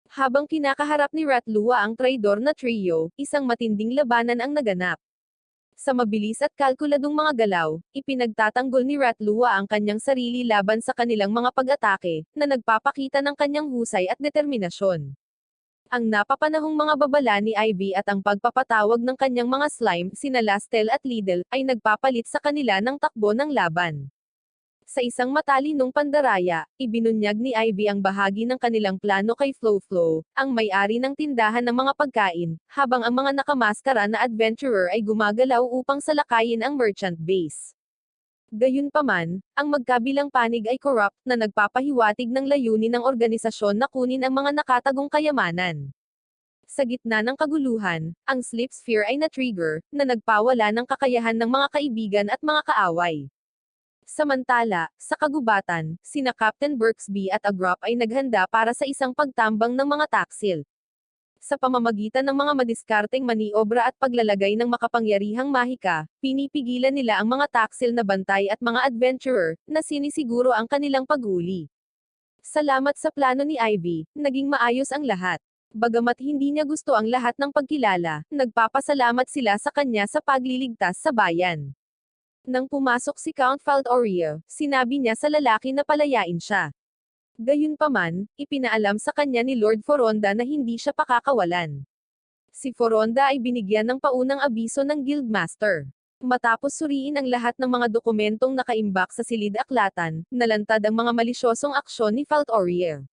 Habang kinakaharap ni Ratlua ang traidor na trio, isang matinding labanan ang naganap. Sa mabilis at kalkuladong mga galaw, ipinagtatanggol ni Ratlua ang kanyang sarili laban sa kanilang mga pag-atake, na nagpapakita ng kanyang husay at determinasyon. Ang napapanahong mga babala ni Ivy at ang pagpapatawag ng kanyang mga slime, sina Lastel at Lidl, ay nagpapalit sa kanila ng takbo ng laban. Sa isang matalinong pandaraya, ibinunyag ni Ivy ang bahagi ng kanilang plano kay Flo-Flo, ang may-ari ng tindahan ng mga pagkain, habang ang mga nakamaskara na adventurer ay gumagalaw upang salakayin ang merchant base. Gayunpaman, ang magkabilang panig ay corrupt na nagpapahiwatig ng layunin ng organisasyon na kunin ang mga nakatagong kayamanan. Sa gitna ng kaguluhan, ang slipsphere ay na-trigger, na nagpawala ng kakayahan ng mga kaibigan at mga kaaway. Samantala, sa kagubatan, sina Captain Berksby at Agrop ay naghanda para sa isang pagtambang ng mga taksil. Sa pamamagitan ng mga madiskarteng maniobra at paglalagay ng makapangyarihang mahika, pinipigilan nila ang mga taksil na bantay at mga adventurer, na sinisiguro ang kanilang paghuli. Salamat sa plano ni Ivy, naging maayos ang lahat. Bagamat hindi niya gusto ang lahat ng pagkilala, nagpapasalamat sila sa kanya sa pagliligtas sa bayan. Nang pumasok si Count Faldoria, sinabi niya sa lalaki na palayain siya. Gayunpaman, ipinaalam sa kanya ni Lord Foronda na hindi siya pakakawalan. Si Foronda ay binigyan ng paunang abiso ng Guildmaster. Matapos suriin ang lahat ng mga dokumentong nakaimbak sa silid-aklatan, nalantad ang mga malisyosong aksyon ni Faldoria.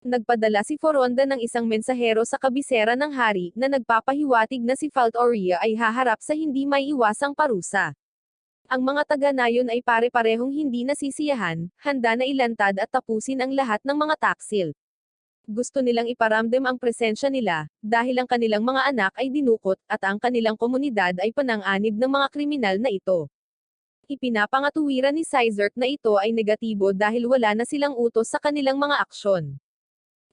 Nagpadala si Foronda ng isang mensahero sa kabisera ng hari, na nagpapahiwatig na si Faldoria ay haharap sa hindi maiiwasang parusa. Ang mga taga-nayon ay pare-parehong hindi nasisiyahan, handa na ilantad at tapusin ang lahat ng mga taksil. Gusto nilang iparamdam ang presensya nila, dahil ang kanilang mga anak ay dinukot, at ang kanilang komunidad ay panang-anib ng mga kriminal na ito. Ipinapangatuwiran ni Sizerk na ito ay negatibo dahil wala na silang utos sa kanilang mga aksyon.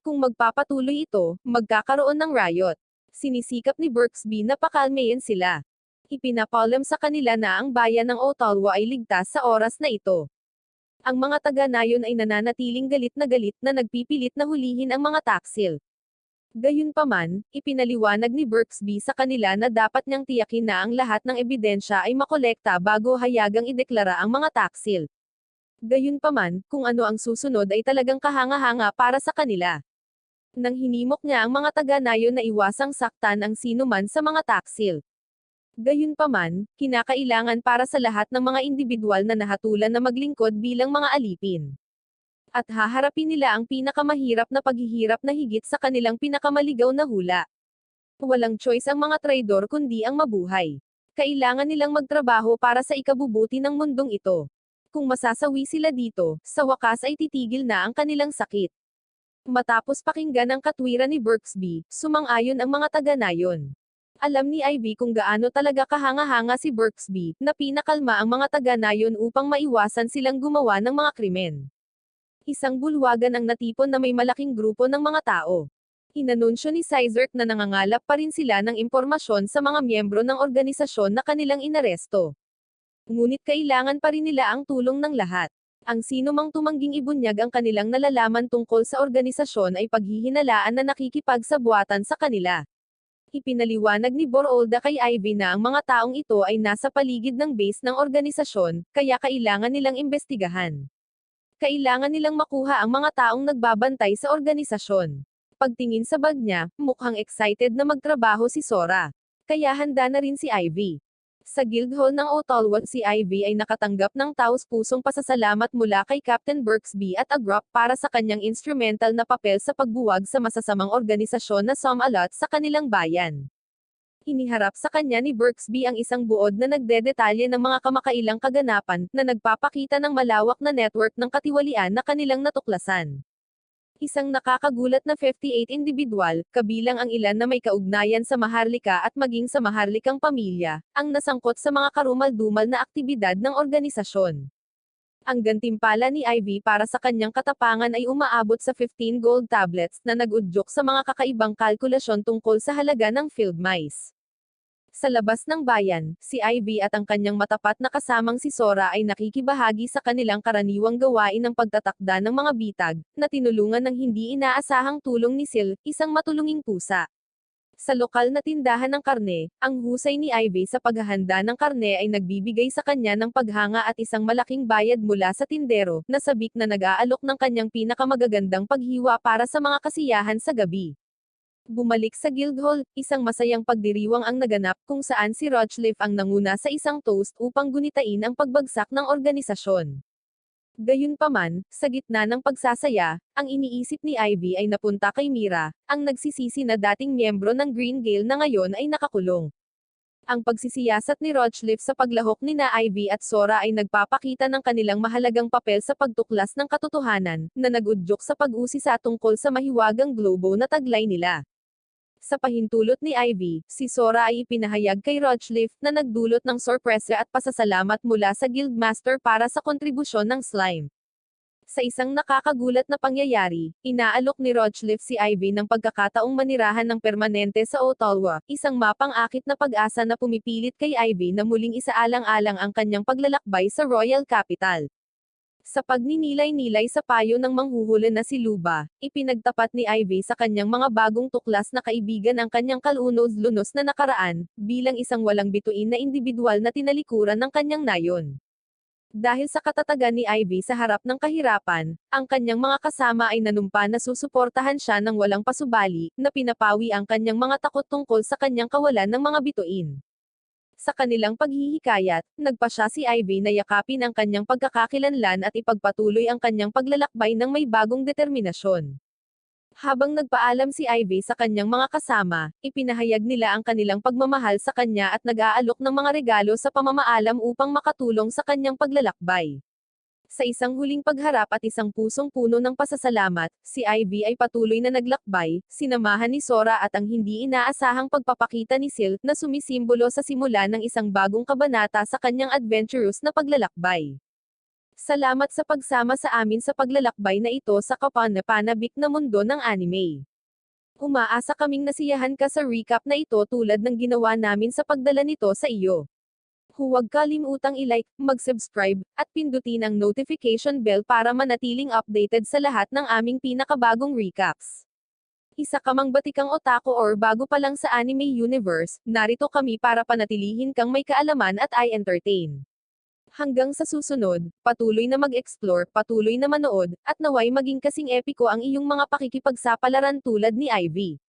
Kung magpapatuloy ito, magkakaroon ng riot. Sinisikap ni Berksby na pakalmayin sila. Ipinapalam sa kanila na ang bayan ng Ottawa ay ligtas sa oras na ito. Ang mga taga-nayon ay nananatiling galit na nagpipilit na hulihin ang mga taksil. Gayunpaman, ipinaliwanag ni Berksby sa kanila na dapat niyang tiyakin na ang lahat ng ebidensya ay makolekta bago hayagang ideklara ang mga taksil. Gayunpaman, kung ano ang susunod ay talagang kahanga-hanga para sa kanila. Nang hinimok niya ang mga taga-nayon na iwasang saktan ang sinuman sa mga taksil. Gayunpaman, kinakailangan para sa lahat ng mga individual na nahatulan na maglingkod bilang mga alipin. At haharapin nila ang pinakamahirap na paghihirap na higit sa kanilang pinakamaligaw na hula. Walang choice ang mga traidor kundi ang mabuhay. Kailangan nilang magtrabaho para sa ikabubuti ng mundong ito. Kung masasawi sila dito, sa wakas ay titigil na ang kanilang sakit. Matapos pakinggan ang katwiran ni Berksby, sumang-ayon ang mga taga-nayon. Alam ni Ivy kung gaano talaga kahanga-hanga si Berksby, na pinakalma ang mga taga-nayon upang maiwasan silang gumawa ng mga krimen. Isang bulwagan ang natipon na may malaking grupo ng mga tao. Inanunsyo ni Sizerk na nangangalap pa rin sila ng impormasyon sa mga miyembro ng organisasyon na kanilang inaresto. Ngunit kailangan pa rin nila ang tulong ng lahat. Ang sino mang tumangging ibunyag ang kanilang nalalaman tungkol sa organisasyon ay paghihinalaan na nakikipagsabwatan sa kanila. Ipinaliwanag ni Borolda kay Ivy na ang mga taong ito ay nasa paligid ng base ng organisasyon, kaya kailangan nilang imbestigahan. Kailangan nilang makuha ang mga taong nagbabantay sa organisasyon. Pagtingin sa bag niya, mukhang excited na magtrabaho si Sora. Kaya handa na rin si Ivy. Sa Guildhall ng Ottawa, si Ivy ay nakatanggap ng taos-pusong pasasalamat mula kay Captain Berksby at Agrop para sa kanyang instrumental na papel sa pagbuwag sa masasamang organisasyon na Som-a-lot sa kanilang bayan. Iniharap sa kanya ni Berksby ang isang buod na nagdedetalye ng mga kamakailang kaganapan na nagpapakita ng malawak na network ng katiwalian na kanilang natuklasan. Isang nakakagulat na 58 individual, kabilang ang ilan na may kaugnayan sa Maharlika at maging sa Maharlikang pamilya, ang nasangkot sa mga karumal-dumal na aktibidad ng organisasyon. Ang gantimpala ni Ivy para sa kanyang katapangan ay umaabot sa 15 gold tablets na nag-udyok sa mga kakaibang kalkulasyon tungkol sa halaga ng field mice. Sa labas ng bayan, si Ivy at ang kanyang matapat na kasamang si Sora ay nakikibahagi sa kanilang karaniwang gawain ng pagtatakda ng mga bitag, na tinulungan ng hindi inaasahang tulong ni Sil, isang matulunging pusa. Sa lokal na tindahan ng karne, ang husay ni Ivy sa paghahanda ng karne ay nagbibigay sa kanya ng paghanga at isang malaking bayad mula sa tindero, na sabik na nag-aalok ng kanyang pinakamagagandang paghiwa para sa mga kasiyahan sa gabi. Bumalik sa Guildhall, isang masayang pagdiriwang ang naganap kung saan si Rochliff ang nanguna sa isang toast upang gunitain ang pagbagsak ng organisasyon. Gayunpaman, sa gitna ng pagsasaya, ang iniisip ni Ivy ay napunta kay Mira, ang nagsisisi na dating miyembro ng Green Gale na ngayon ay nakakulong. Ang pagsisiyasat ni Rochliff sa paglahok ni na Ivy at Sora ay nagpapakita ng kanilang mahalagang papel sa pagtuklas ng katotohanan, na nag-udyok sa pag-usisa tungkol sa mahiwagang globo na taglay nila. Sa pahintulot ni Ivy, si Sora ay ipinahayag kay Rochliff na nagdulot ng sorpresa at pasasalamat mula sa Guildmaster para sa kontribusyon ng slime. Sa isang nakakagulat na pangyayari, inaalok ni Rochliff si Ivy ng pagkakataong manirahan ng permanente sa Ottawa, isang mapang-akit na pag-asa na pumipilit kay Ivy na muling isaalang-alang ang kanyang paglalakbay sa Royal Capital. Sa pagninilay-nilay sa payo ng manghuhula na si Luba, ipinagtapat ni Ivy sa kanyang mga bagong tuklas na kaibigan ang kanyang kalunos-lunos na nakaraan, bilang isang walang bituin na individual na tinalikuran ng kanyang nayon. Dahil sa katatagan ni Ivy sa harap ng kahirapan, ang kanyang mga kasama ay nanumpa na susuportahan siya ng walang pasubali, na pinapawi ang kanyang mga takot tungkol sa kanyang kawalan ng mga bituin. Sa kanilang paghihikayat, nagpa siya si Ivy na yakapin ang kanyang pagkakakilanlan at ipagpatuloy ang kanyang paglalakbay ng may bagong determinasyon. Habang nagpaalam si Ivy sa kanyang mga kasama, ipinahayag nila ang kanilang pagmamahal sa kanya at nag-aalok ng mga regalo sa pamamaalam upang makatulong sa kanyang paglalakbay. Sa isang huling pagharap at isang pusong puno ng pasasalamat, si Ivy ay patuloy na naglakbay, sinamahan ni Sora at ang hindi inaasahang pagpapakita ni Sil, na sumisimbolo sa simula ng isang bagong kabanata sa kanyang adventurous na paglalakbay. Salamat sa pagsama sa amin sa paglalakbay na ito sa kapanabik na mundo ng anime. Umaasa kaming nasiyahan ka sa recap na ito tulad ng ginawa namin sa pagdala nito sa iyo. Huwag kalimutang i-like, mag-subscribe, at pindutin ang notification bell para manatiling updated sa lahat ng aming pinakabagong recaps. Isa ka mang batikang otaku or bago pa lang sa anime universe, narito kami para panatilihin kang may kaalaman at i-entertain. Hanggang sa susunod, patuloy na mag-explore, patuloy na manood, at naway maging kasing epiko ang iyong mga pakikipagsapalaran tulad ni Ivy.